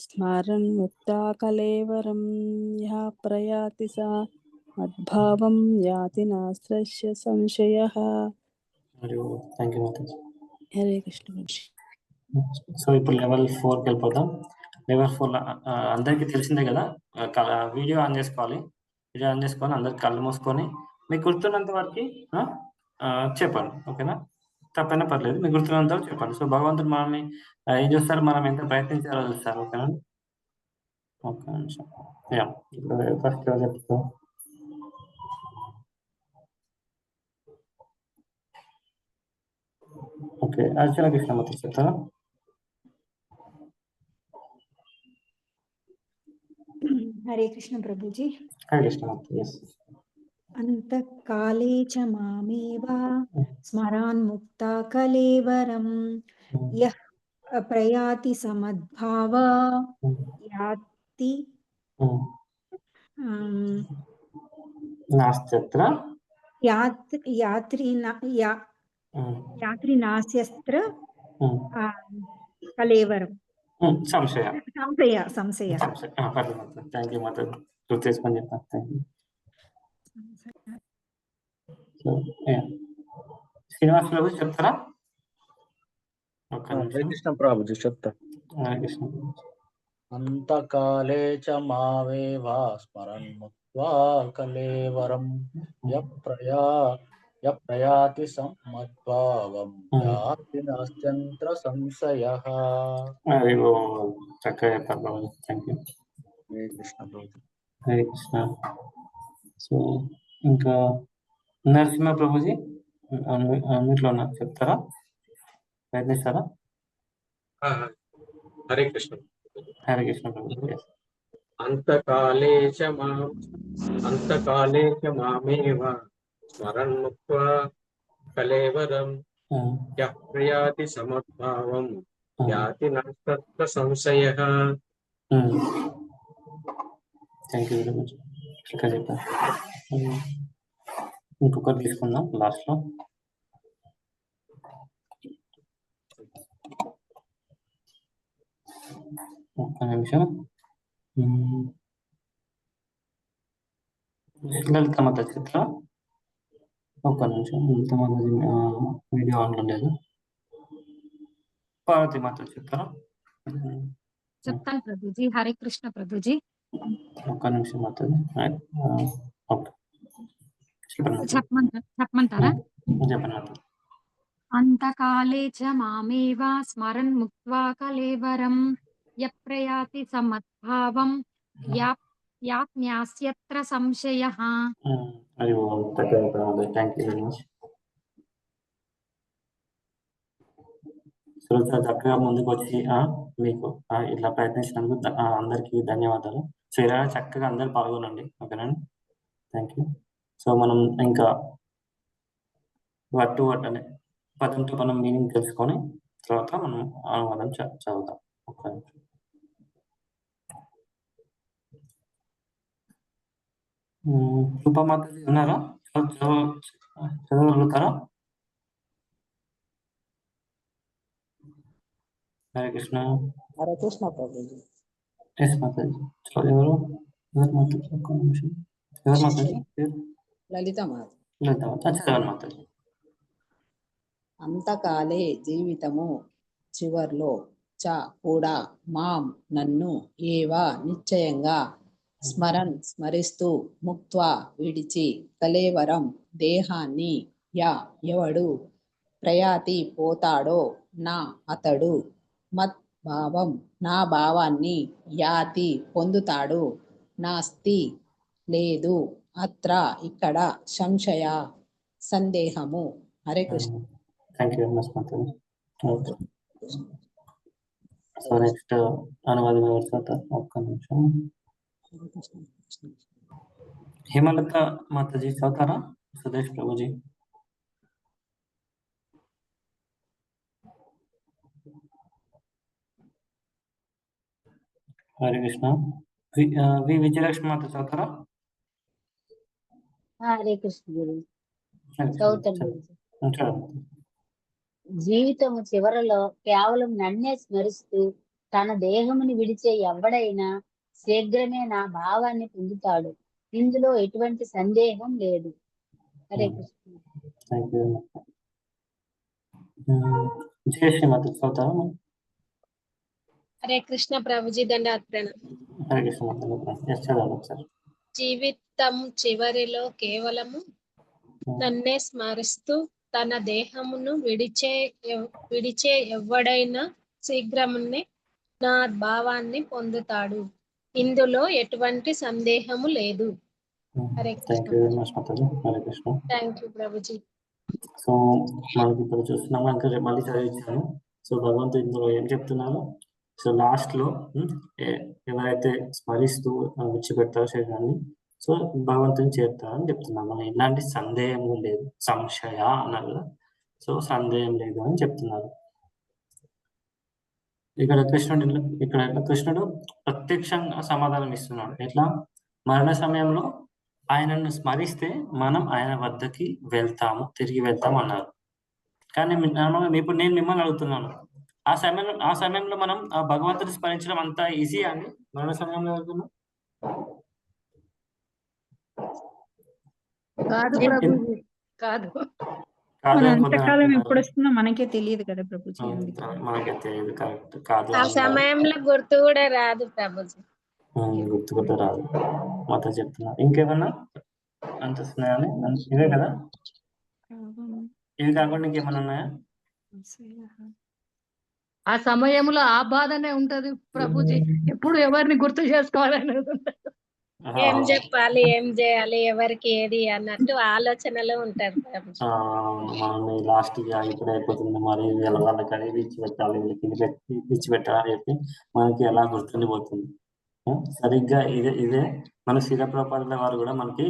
స్మరన్ ముక్త్వా కలేవరం యః ప్రయాతి మద్భావం యాతి నాస్త్ర సంశయః. థ్యాంక్ యూ మాతాజీ. హరే కృష్ణ ప్రభుజీ. సో ఇప్పుడు లెవెల్ 4కి వెళ్ళిపోతాం. లెవెల్ 4 అందరికీ తెలిసిందే కదా, వీడియో ఆన్ చేసుకోవాలి. వీడియో ఆన్ చేసుకొని అందరికి కళ్ళు మూసుకొని మీకు గుర్తున్నంత వరకు చెప్పండి. ఓకేనా? తప్పైనా పర్లేదు, మీకు గుర్తున్నంత వరకు చెప్పండి. సో భగవంతుడు మనల్ని ఏం చూస్తారు, మనం ఎంత ప్రయత్నించాలో చూస్తారు. ఓకేనా? ఒక్క నిమిషం. ఇప్పుడు ఫస్ట్ చెప్తాం. ఓకే. అర్చన కృష్ణమూర్తి చెప్తారా? హరే కృష్ణ ప్రభుజీ. హరే కృష్ణమూర్తి. ఎస్. అంతకాలే చ మామేవ స్మరాన్ ముక్తా కలేవరం యః ప్రయాతి సమద్భావ యాతి నాస్త్యత్ర యాత్రి నాస్యస్త్ర కలేవరం సంశయ సంశయ సంశయ థ్యాంక్ యూ మాత గుర్తు చేసుకొని చెప్తాను. Thank you. శ్రీనివాస్ ప్రభు చెప్తారా? హరే కృష్ణ ప్రభుజీ చెప్తా. హరే కృష్ణ. అంతకాలే చ మావేవా స్మరన్ ముక్త్వా కలేవరం యప్రయాతి సమద్భావం యాతి నాస్త్యంత్ర సంశయః. చక్కగా చెప్పారు ప్రభు. Thank you. హరే కృష్ణ ప్రభుజీ. హరే కృష్ణ. సో ఇంకా నరసింహ ప్రభుజీ అన్నిట్లో చెప్తారా? ప్రయత్నిస్తారా? హరే కృష్ణ. హరే కృష్ణ ప్రభుజీ. అంతకాలే చ మామేవ స్మరన్ ముక్త్వా కలేవరం యః ప్రయాతి సమద్భావం యాతి నాస్త్ర సంశయః. Thank you very much. చక్కగా చెప్పారు. ఇంకొకటి తీసుకుందాం లాస్ట్ లో. ఒక్క నిమిషం. లలిత మాత చిత్ర ఒక్క నిమిషం. లలిత మాత వీడియో ఆన్లో లేదు. పార్వతి మాత చిత్ర చెప్తాను ప్రభుజీ. హరే కృష్ణ ప్రభుజీ. ఒక్క నిమిషం మాత్రం. చెప్పమంటారా? చెప్పండి. అంతకాలే చ మామేవ స్మరన్ ముక్త్వా కలేవరం యప్రయాతి సమద్భావం యాత్న్యాస్యత్ర సంశయః. Thank you very much. చక్కగా ముందుకు వచ్చి మీకు ఇట్లా ప్రయత్నించినందుకు అందరికీ ధన్యవాదాలు. సో ఇలా చక్కగా అందరు పాల్గొనండి. ఓకేనండి. Thank you. సో మనం ఇంకా వర్డ్ టు వర్డ్ అనే పదంతో మనం మీనింగ్ తెలుసుకొని తర్వాత మనం అనువాదం చదువుతాం. ఒక్క నిమిషం. రూపమాత ఉన్నారా? చదవగలుగుతారా? హరే కృష్ణ. హరే కృష్ణ ప్రభుజీ. ఎస్ మాతాజీ. సో ఎవరు మాతాజీ? ఒక్క నిమిషం. ఎవరు మాతాజీ? లలిత మాత. లలిత మాత. చదవండి మాతాజీ. అంతకాలే జీవితము చివర్లో చ కూడా మాం నన్ను ఏవా నిశ్చయంగా స్మరిస్తూ ముక్త్వా విడిచి కలేవరం దేహాన్ని ఎవడు ప్రయాతి పోతాడో నా అతడు మత్ భావం నా భావాన్ని యాతి పొందుతాడు నాస్తి లేదు అత్ర ఇక్కడ సంశయ సందేహము. Hare Krishna. Thank you very much Mataji. Okay. So next అనువాదం ఎవరు చదువుతారు? ఒక్క నిమిషం. హేమలత మాతాజీ చదువుతారా? సుదేశ్ ప్రభుజీ. హరే కృష్ణ. వి విజయలక్ష్మి మాత చదువుతారా? హరే కృష్ణ గురు. చదువుతాను. జీవితము చివరలో కేవలం నన్నే స్మరిస్తూ తన దేహముని విడిచే ఎవడైనా శీఘ్రమే నా భావాన్ని పొందుతాడు. ఇందులో ఎటువంటి సందేహం లేదు. హరే కృష్ణ. హరే కృష్ణ ప్రభుజీ. దండాత్రణ. జీవితం చివరిలో కేవలము నన్నే స్మరిస్తూ తన దేహమును విడిచే ఎవడైనా శీఘ్రమునే నా భావాన్ని పొందుతాడు. ఇందులో ఎటువంటి సందేహము లేదు. Hare Krishna. Thank you Prabhuji. So మనకి ఇప్పుడు చూస్తున్నాము. ఇంకా మళ్ళీ చదివించాను. సో భగవంతుడు ఇందులో ఏం చెప్తున్నారు? సో లాస్ట్ లో ఎవరైతే స్మరిస్తూ విడిచిపెడతారో శరీరాన్ని సో భగవంతుని చేరుతారని చెప్తున్నాను. మనం ఎలాంటి సందేహం లేదు. సంశయ అన్నారు కదా. సో సందేహం లేదు అని చెప్తున్నారు. ఇక్కడ కృష్ణుడు ప్రత్యక్షంగా సమాధానం ఇస్తున్నాడు. ఎట్లా? మరణ సమయంలో ఆయనను స్మరిస్తే మనం ఆయన వద్దకి తిరిగి వెళ్తాం అన్నారు. కానీ ఇప్పుడు నేను మిమ్మల్ని అడుగుతున్నాను, ఆ సమయంలో మనం ఆ భగవంతుని స్మరించడం అంత ఈజీ అని మరణ సమయంలో అడుగుతున్నాం? కాదు ప్రభుజీ, కాదు. మన అంతకాలం ఎప్పుడు వస్తుందో మనకే తెలియదు కదా ప్రభుజీ. మనకే తెలియదు, కరెక్ట్ కాదు. ఆ సమయంలో గుర్తు కూడా రాదు ప్రభుజీ. గుర్తు కూడా రాదు. మాతో చెప్తున్నా. ఇంకేమన్నా అనిపిస్తున్నాయని? ఇవే కదా, ఇవి కాకుండా ఇంకేమన్నా ఉన్నాయా? ఆ సమయంలో ఆ బాధనే ఉంటది ప్రభుజీ, ఎప్పుడు ఎవరిని గుర్తు చేసుకోవాలనేది ఉంటది. ఏం చెప్పాలి, ఏం చేయాలి, ఎవరికి ఏది అన్నట్టు ఆలోచనలో ఉంటారు ప్రభుజీ. మనం లాస్ట్ ఇప్పుడు అయిపోతుంది, మరి వాళ్ళకి అనేది ఇచ్చి పెట్టాలి, వీళ్ళకి ఇచ్చి పెట్టాలి అని చెప్పి మనకి ఎలా గుర్తుండిపోతుంది. సరిగ్గా ఇదే మన శిలప్రపాదుల వారు కూడా మనకి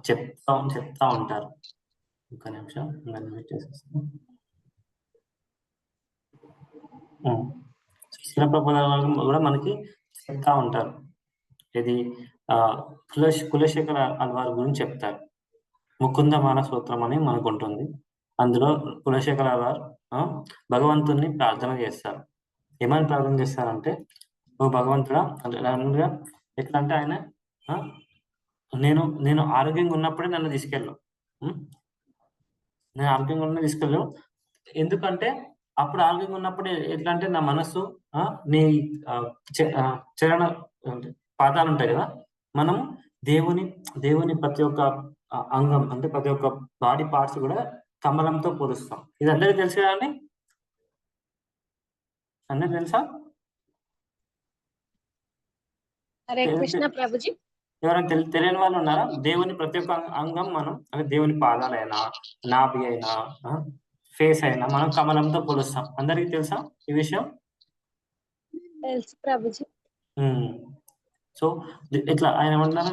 చెప్తా ఉంటారు. ఒక నిమిషం చేసేస్తాం. శిలప్రపాదుల వారు కూడా మనకి చెప్తా ఉంటారు. ఇది కులశేఖర అల్వార్ గురించి చెప్తారు. ముకుందమాన సూత్రం అని మనకు ఉంటుంది. అందులో కులశేఖర అల్వార్ భగవంతుని ప్రార్థన చేస్తారు. ఏమని ప్రార్థన చేస్తారంటే, ఓ భగవంతుడా, ఎట్లా అంటే ఆయన నేను ఆరోగ్యంగా ఉన్నప్పుడే నన్ను తీసుకెళ్ళు, నేను ఆరోగ్యంగా ఉన్న తీసుకెళ్ళు. ఎందుకంటే అప్పుడు ఆరోగ్యంగా ఉన్నప్పుడే ఎట్లా అంటే నా మనస్సు నీ చరణ పాదాలు ఉంటాయి కదా, మనం దేవుని ప్రతి ఒక్క అంగం అంటే ప్రతి ఒక్క బాడీ పార్ట్స్ కూడా కమలంతో పోలుస్తాం. ఇది అందరికీ తెలుసు కదా అండి? అందరికి తెలుసా? హరే కృష్ణ ప్రభుజీ. ఎవరైనా తెలియని వాళ్ళు ఉన్నారా? దేవుని ప్రతి ఒక్క అంగం మనం అంటే దేవుని పాదాలైనా, నాభి అయినా, ఫేస్ అయినా మనం కమలంతో పోలుస్తాం. అందరికీ తెలుసా ఈ విషయం? తెలుసు ప్రభుజీ. సో ఇట్లా ఆయన ఏమన్నారు,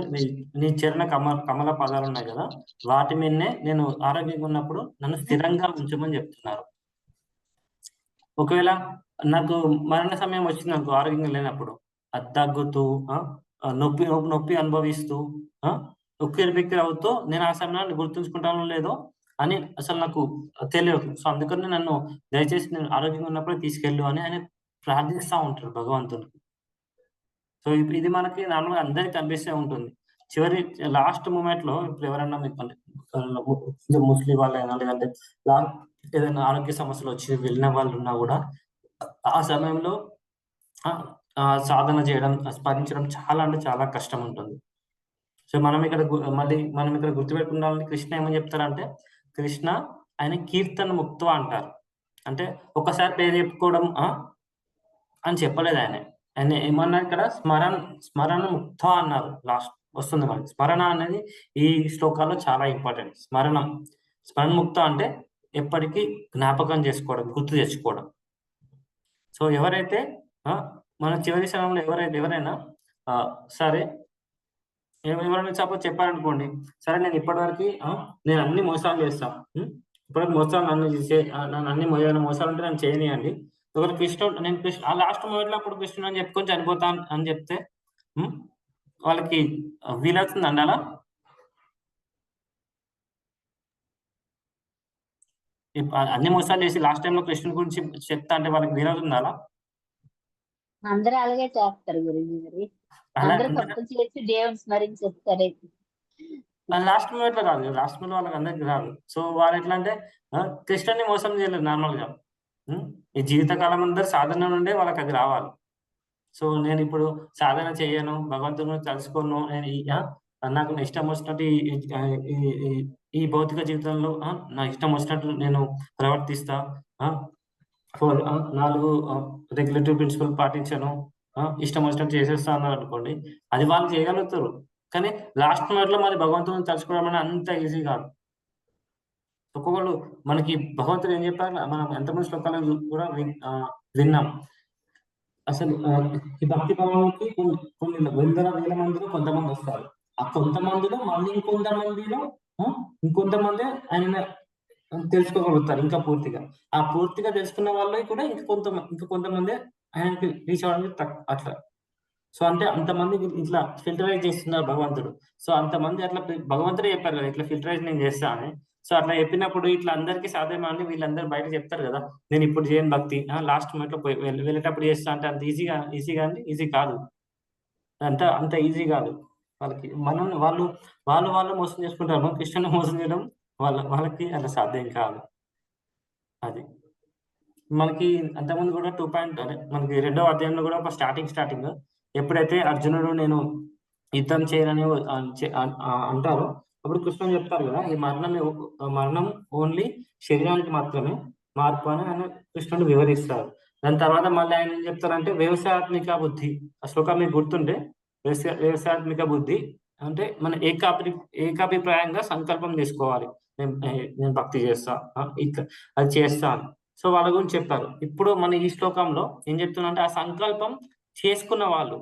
నీ చరణ కమల పదాలు ఉన్నాయి కదా, వాటి మీదనే నేను ఆరోగ్యంగా ఉన్నప్పుడు నన్ను స్థిరంగా ఉంచమని చెప్తున్నారు. ఒకవేళ నాకు మరణ సమయం వచ్చింది అనుకో, ఆరోగ్యంగా లేనప్పుడు దగ్గుతూ నొప్పి అనుభవిస్తూ ఉక్కిరి బిక్కిరి అవుతూ నేను ఆ సమయాన్ని గుర్తుంచుకుంటానో లేదో అని అసలు నాకు తెలియదు. సో అందుకని నన్ను దయచేసి నేను ఆరోగ్యంగా ఉన్నప్పుడే తీసుకెళ్ళు అని ఆయన ప్రార్థిస్తూ ఉంటారు భగవంతునికి. సో ఇది మనకి నార్మల్గా అందరికి కనిపిస్తూ ఉంటుంది. చివరి లాస్ట్ మూమెంట్ లో ఇప్పుడు ఎవరైనా మీకు ముస్లిం వాళ్ళైనా లేదంటే ఏదైనా ఆరోగ్య సమస్యలు వచ్చి వెళ్ళిన వాళ్ళు ఉన్నా కూడా ఆ సమయంలో సాధన చేయడం, స్మరించడం చాలా అంటే చాలా కష్టం ఉంటుంది. సో మనం ఇక్కడ గుర్తుపెట్టుకున్నామని కృష్ణ ఏమని చెప్తారంటే, కృష్ణ ఆయన కీర్తన ముక్త అంటారు. అంటే ఒకసారి పేరు చెప్పుకోవడం అని చెప్పలేదు ఆయన ఏమన్నారు ఇక్కడ, స్మరణ ముక్త అన్నారు. లాస్ట్ వస్తుంది మనకి. స్మరణ అనేది ఈ శ్లోకాల్లో చాలా ఇంపార్టెంట్. స్మరణ ముక్త అంటే ఎప్పటికీ జ్ఞాపకం చేసుకోవడం, గుర్తు తెచ్చుకోవడం. సో ఎవరైతే మన చివరి సమయంలో ఎవరైనా సరే ఎవరైనా సపోజ్ చెప్పారనుకోండి, సరే నేను ఇప్పటివరకు నేను అన్ని మోసాలు చేస్తాను, ఇప్పటివరకు మోసాలు నన్ను అన్ని మోసాలు ఉంటే నన్ను చేయనియండి. ఒకరు నేను ఆ లాస్ట్ మూమెంట్లో అప్పుడు కృష్ణుడు అని చెప్పుకొని చనిపోతాను అని చెప్తే వాళ్ళకి వీలవుతుంది అండి అలా? అన్ని మోసాలు చేసి లాస్ట్ టైంలో కృష్ణుడి గురించి చెప్తా అంటే వాళ్ళకి వీలవుతుంది అలా? అందరూ అలాగే చేస్తారు గురించి. మరి అందరూ తప్పు చేసి దేవుని స్మరించేస్తారు. లాస్ట్ మూమెంట్ లో రాదు, లాస్ట్ మూమెంట్ వాళ్ళకి అందరికి రాదు. సో వాళ్ళు ఎట్లా అంటే కృష్ణుడిని మోసం చేయలేదు నార్మల్ గా. ఈ జీవితకాలం అందరూ సాధన నుండే వాళ్ళకి అది రావాలి. సో నేను ఇప్పుడు సాధన చేయను, భగవంతుని తెలుసుకోను, నాకు ఇష్టం వచ్చినట్టు ఈ భౌతిక జీవితంలో నా ఇష్టం వచ్చినట్టు నేను ప్రవర్తిస్తా, 4 రెగ్యులేటరీ ప్రిన్సిపల్ పాటించాను, ఇష్టం వచ్చినట్టు చేసేస్తా అన్నారు అనుకోండి, అది వాళ్ళు చేయగలుగుతారు. కానీ లాస్ట్ మినిట్ లో మరి భగవంతుని తలుచుకోవడం అనేది అంత ఈజీ కాదు. ఒక్కొక్కరు మనకి భగవంతుడు ఏం చెప్పారు, మనం ఎంతమంది శ్లోకాలు కూడా విన్నాం. అసలు ఈ భక్తి భావానికి కొన్ని వందల వేల మందిలో కొంతమంది వస్తారు. ఆ కొంతమందిలో మళ్ళీ ఇంకొంతమంది ఆయన తెలుసుకోగలుగుతారు ఇంకా పూర్తిగా. ఆ పూర్తిగా తెలుసుకున్న వాళ్ళకి కూడా ఇంకొంతమంది ఆయనకి రీచ్ అవ్వడానికి అట్లా. సో అంటే అంతమంది ఇట్లా ఫిల్టరైజ్ చేస్తున్నారు భగవంతుడు. సో అంతమంది అట్లా భగవంతుడే చెప్పారు కదా, ఇట్లా ఫిల్టరైజ్ నేను చేస్తా అని. సో అట్లా చెప్పినప్పుడు ఇట్లా అందరికీ సాధ్యమని వీళ్ళందరూ బయట చెప్తారు కదా, నేను ఇప్పుడు చేయను భక్తి, లాస్ట్ మూమెంట్ లో వెళ్ళేటప్పుడు చేస్తా అంటే అంత ఈజీగా అండి, ఈజీ కాదు, అంత ఈజీ కాదు. వాళ్ళకి మనం వాళ్ళు మోసం చేసుకుంటారు, కృష్ణుని మోసం చేయడం వాళ్ళకి అలా సాధ్యం కాదు. అది మనకి అంతకుముందు కూడా 2 అదే మనకి 2వ అధ్యాయంలో కూడా ఒక స్టార్టింగ్ ఎప్పుడైతే అర్జునుడు నేను యుద్ధం చేయనని అంటారో అప్పుడు కృష్ణుడు చెప్తారు కదా, ఈ మరణం ఓన్లీ శరీరానికి మాత్రమే మార్పు అని ఆయన కృష్ణుడు వివరిస్తారు. దాని తర్వాత మళ్ళీ ఆయన ఏం చెప్తారంటే వ్యవసాయాత్మిక బుద్ధి, ఆ శ్లోకం మీకు గుర్తుంటే వ్యవసాయాత్మిక బుద్ధి అంటే మన ఏకాభిప్రాయంగా సంకల్పం తీసుకోవాలి, నేను భక్తి చేస్తా, అది చేస్తాను. సో వాళ్ళ గురించి చెప్పారు. ఇప్పుడు మన ఈ శ్లోకంలో ఏం చెప్తున్నా, ఆ సంకల్పం చేసుకున్న వాళ్ళు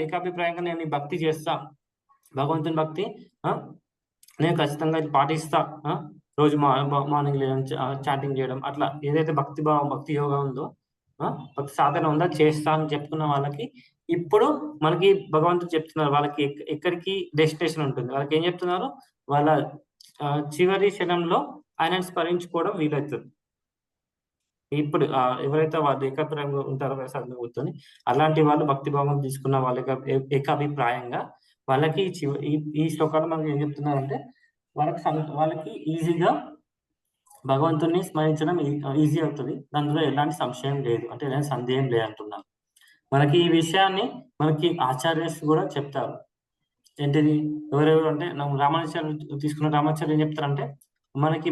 ఏకాభిప్రాయంగా నేను ఈ భక్తి చేస్తా, భగవంతుని భక్తి నేను ఖచ్చితంగా ఇది పాటిస్తా, రోజు మార్నింగ్ చాటింగ్ చేయడం, అట్లా ఏదైతే భక్తి యోగా ఉందో, భక్తి సాధన ఉందో చేస్తా అని చెప్పుకున్న వాళ్ళకి ఇప్పుడు మనకి భగవంతుడు చెప్తున్నారు, వాళ్ళకి ఎక్కడికి డెస్టినేషన్ ఉంటుంది. వాళ్ళకి ఏం చెప్తున్నారు, వాళ్ళ చివరి క్షణంలో ఆయనను స్మరించుకోవడం వీలవుతుంది. ఇప్పుడు ఎవరైతే వాళ్ళు ఏకాభిప్రాయంగా ఉంటారో వ్యవసాయంలో కూర్చొని, అలాంటి వాళ్ళు భక్తి భావం తీసుకున్న వాళ్ళకి ఏకాభిప్రాయంగా వాళ్ళకి ఈ శ్లోకాలు మనకి ఏం చెప్తున్నారంటే వాళ్ళకి ఈజీగా భగవంతుని స్మరించడం ఈజీ అవుతుంది, దానిలో ఎలాంటి సంశయం లేదు, అంటే ఎలాంటి సందేహం లేదు అంటున్నారు. మనకి ఈ విషయాన్ని మనకి ఆచార్యస్ కూడా చెప్తారు. ఏంటిది, ఎవరెవరు అంటే రామాచార్య తీసుకున్న రామాచార్య ఏం చెప్తారంటే, మనకి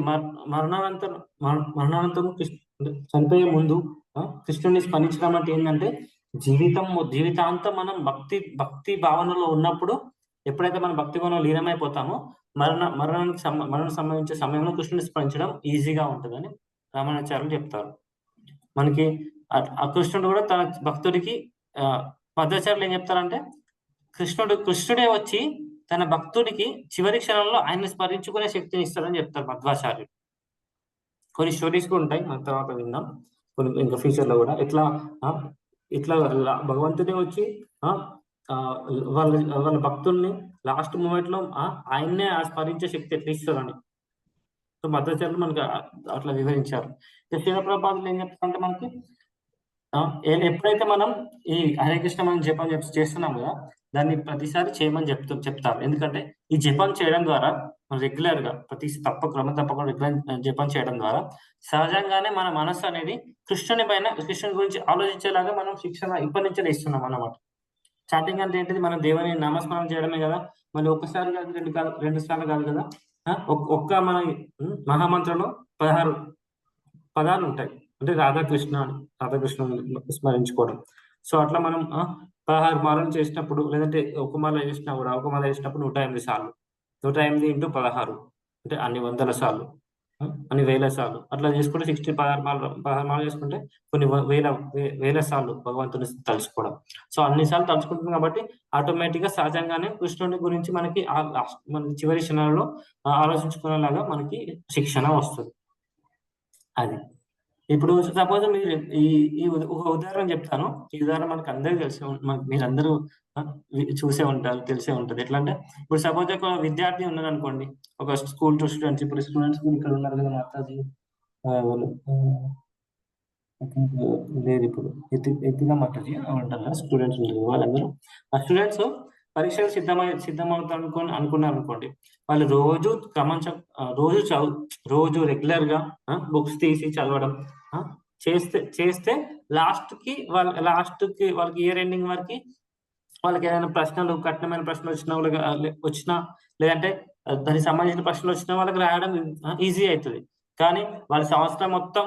మరణానంతరం చనిపోయే ముందు కృష్ణుని స్మరించడం అంటే ఏంటంటే జీవితాంతం మనం భక్తి భావనలో ఉన్నప్పుడు, ఎప్పుడైతే మనం భక్తి భావనలో లీనమైపోతామో మరణం సంబంధించే సమయంలో కృష్ణుని స్మరించడం ఈజీగా ఉంటుందని రామాచార్యులు చెప్తారు. మనకి ఆ కృష్ణుడు కూడా తన భక్తుడికి మధ్వాచార్యులు ఏం చెప్తారంటే, కృష్ణుడే వచ్చి తన భక్తుడికి చివరి క్షణంలో ఆయన్ని స్మరించుకునే శక్తిని ఇస్తారని చెప్తారు మధ్వాచార్యులు. కొన్ని స్టోరీస్ కూడా ఉంటాయి, మన తర్వాత విందాం, కొన్ని ఇంకా ఫ్యూచర్ లో కూడా ఇట్లా భగవంతుడే వచ్చి వాళ్ళ భక్తుల్ని లాస్ట్ మూమెంట్ లో ఆయన్నే స్మరించే శక్తి ఎట్లా ఇస్తారని సో మధ్వాచార్యులు మనకి అట్లా వివరించారు. శిల ప్రభావం ఏం చెప్తారంటే, మనకి ఎప్పుడైతే మనం ఈ హరే కృష్ణ మనం జపం చేస్తున్నాం కదా, దాన్ని ప్రతిసారి చేయమని చెప్తారు. ఎందుకంటే ఈ జపం చేయడం ద్వారా రెగ్యులర్ గా క్రమం తప్పకుండా రెగ్యులర్ జపం చేయడం ద్వారా సహజంగానే మన మనసు అనేది కృష్ణుని గురించి ఆలోచించేలాగా మనం శిక్షణ ఇప్పటి నుంచే ఇస్తున్నాం అన్నమాట. చాటింగ్ అంటే ఏంటిది, మనం దేవుని నామస్మరణ చేయడమే కదా, మళ్ళీ ఒక్కసారి కాదు, 2 సార్లు కాదు కదా, ఒక్క మన మహామంత్రంలో 16 పదాలు ఉంటాయి, అంటే రాధాకృష్ణ స్మరించుకోవడం. సో అట్లా మనం 16 మాలలు చేసినప్పుడు, లేదంటే ఒక మాల చేసినప్పుడు 108 సార్లు, 108 × 16 అంటే అన్ని 100 సార్లు, అన్ని 1000 సార్లు అట్లా చేసుకుంటే 16 మాలలు చేసుకుంటే కొన్ని వేల సార్లు భగవంతుని తలుచుకోవడం. సో అన్ని సార్లు తలుచుకుంటుంది కాబట్టి ఆటోమేటిక్ గా సహజంగానే కృష్ణుడి గురించి మనకి చివరి క్షణాలలో ఆలోచించుకునేలాగా మనకి శిక్షణ వస్తుంది. అది ఇప్పుడు సపోజ్ మీరు ఒక ఉదాహరణ చెప్తాను. ఈ ఉదాహరణ మనకు అందరికీ మీరందరూ చూసే ఉంటారు, తెలిసే ఉంటది. ఎట్లా అంటే, ఇప్పుడు సపోజ్ ఒక విద్యార్థి ఉన్నారు అనుకోండి, ఒక స్కూల్ స్టూడెంట్స్, ఇప్పుడు స్టూడెంట్స్ ఇక్కడ ఉన్నారు కదా మాతాజీ వాళ్ళు లేదు, ఇప్పుడు ఎత్తిగా మాతాజీ ఉంటారు కదా స్టూడెంట్స్ ఉంటారు, వాళ్ళందరూ ఆ స్టూడెంట్స్ పరీక్షలు సిద్ధమవుతారు అనుకున్నారు అనుకోండి, వాళ్ళు రోజు రెగ్యులర్ గా బుక్స్ తీసి చదవడం చేస్తే లాస్ట్ కి వాళ్ళకి ఇయర్ ఎండింగ్ వరకు వాళ్ళకి ఏదైనా కఠినమైన ప్రశ్నలు వచ్చినా లేదంటే దానికి సంబంధించిన ప్రశ్నలు వచ్చినా వాళ్ళకి రాయడం ఈజీ అవుతుంది. కానీ వాళ్ళ సంవత్సరం మొత్తం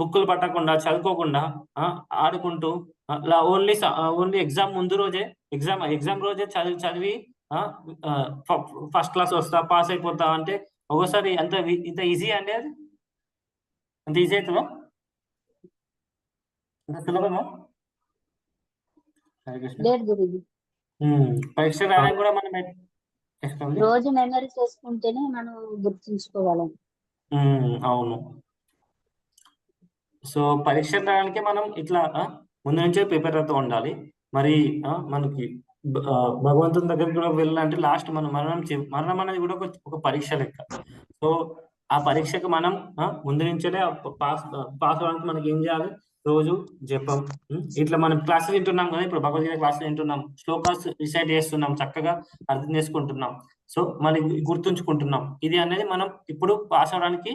బుక్కులు పట్టకుండా, చదువుకోకుండా, ఆడుకుంటూ ఓన్లీ ఎగ్జామ్ ముందు రోజే ఎగ్జామ్ రోజే చదివి ఫస్ట్ క్లాస్ వస్తా, పాస్ అయిపోతా అంటే ఒకసారి ఇంత ఈజీ అండి, అది అంత ఈజీ అవుతుందా, అంత సులభమా? పరీక్ష రాయడం కూడా మనం రోజు మెమరీ చేసుకుంటేనే మనం గుర్తుంచుకోవాలి. అవును. సో పరీక్ష రాయడానికి మనం ఇట్లా ముందు నుంచే ప్రిపేర్ అవుతూ ఉండాలి. మరి మనకి భగవంతుని దగ్గరికి కూడా వెళ్ళాలంటే లాస్ట్ మనం మరణం అనేది కూడా ఒక పరీక్ష లెక్క. సో ఆ పరీక్షకు మనం ముందు నుంచే పాస్ అవడానికి మనకి ఏం చేయాలి? రోజు జపం, ఇట్లా మనం క్లాసులు వింటున్నాం కదా, ఇప్పుడు భగవద్గీత క్లాసులు వింటున్నాం, శ్లోకాస్ రిసైడ్ చేస్తున్నాం, చక్కగా అర్థం చేసుకుంటున్నాం, సో మళ్ళీ గుర్తుంచుకుంటున్నాం. ఇది అనేది మనం ఇప్పుడు పాస్ అవడానికి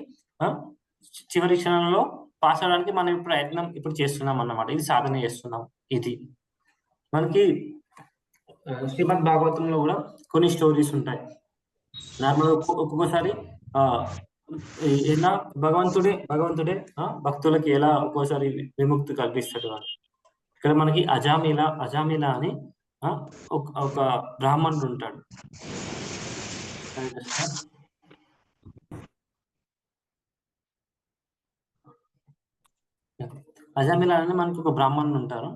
చివరి క్షణంలో పాస్ అవడానికి మనం ప్రయత్నం ఇప్పుడు చేస్తున్నాం అన్నమాట. ఇది సాధన చేస్తున్నాం. ఇది మనకి శ్రీమద్ భాగవతంలో కూడా కొన్ని స్టోరీస్ ఉంటాయి. నార్మల్ ఒక్కొక్కసారి ఎలా భగవంతుడే భక్తులకి ఎలా ఒక్కోసారి విముక్తి కల్పిస్తాడు అని. ఇక్కడ మనకి అజామిల అని ఒక బ్రాహ్మణుడు ఉంటాడు. అజామిల అని మనకి ఒక బ్రాహ్మణుడు ఉంటారు.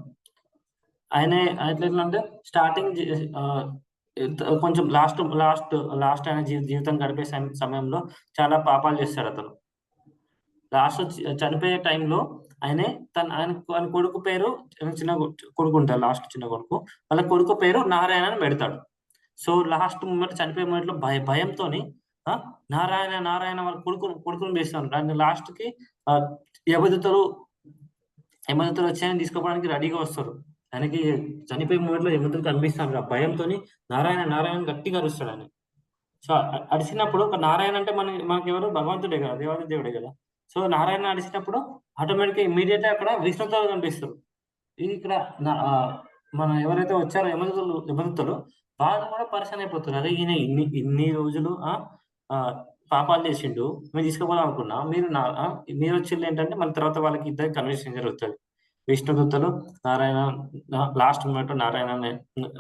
ఆయన ఎట్లంటే స్టార్టింగ్ కొంచెం లాస్ట్ ఆయన జీవితం గడిపే సమయంలో చాలా పాపాలు చేస్తాడు అతను. లాస్ట్ చనిపోయే టైంలో ఆయన కొడుకు పేరు, చిన్న కొడుకు ఉంటారు, లాస్ట్ చిన్న కొడుకు, వాళ్ళ కొడుకు పేరు నారాయణ అని పెడతాడు. సో లాస్ట్ మూమెంట్ చనిపోయే మూమెంట్ లో భయంతో నారాయణ వాళ్ళ కొడుకుని వేస్తాడు. దాన్ని లాస్ట్ కి యమదూతలు వచ్చి తీసుకోవడానికి రెడీగా వస్తారు. ఆయనకి చనిపోయే మూమెంట్ లో యమదూతలు కనిపిస్తాడు. ఆ భయంతో నారాయణ గట్టిగా అరుస్తాడు ఆయన. సో అరిచినప్పుడు ఒక నారాయణ అంటే మనకెవరు? భగవంతుడే కదా, దేవాది దేవుడే కదా. సో నారాయణ అరిచినప్పుడు ఆటోమేటిక్ గా ఇమీడియట్ గా అక్కడ విష్ణుతో కనిపిస్తారు. ఇక్కడ మన ఎవరైతే వచ్చారో యమదూతలు వాళ్ళు కూడా పరిచయం అయిపోతున్నారు. అదే ఈయన ఇన్ని రోజులు పాపాలు చేసిండు, మేము తీసుకోపోదాం అనుకున్నా, మీరు వచ్చింది ఏంటంటే మన తర్వాత వాళ్ళకి ఇద్దరు కన్వర్సేషన్ జరుగుతుంది. విష్ణుదూతలు నారాయణ లాస్ట్ మూమెంట్ నారాయణ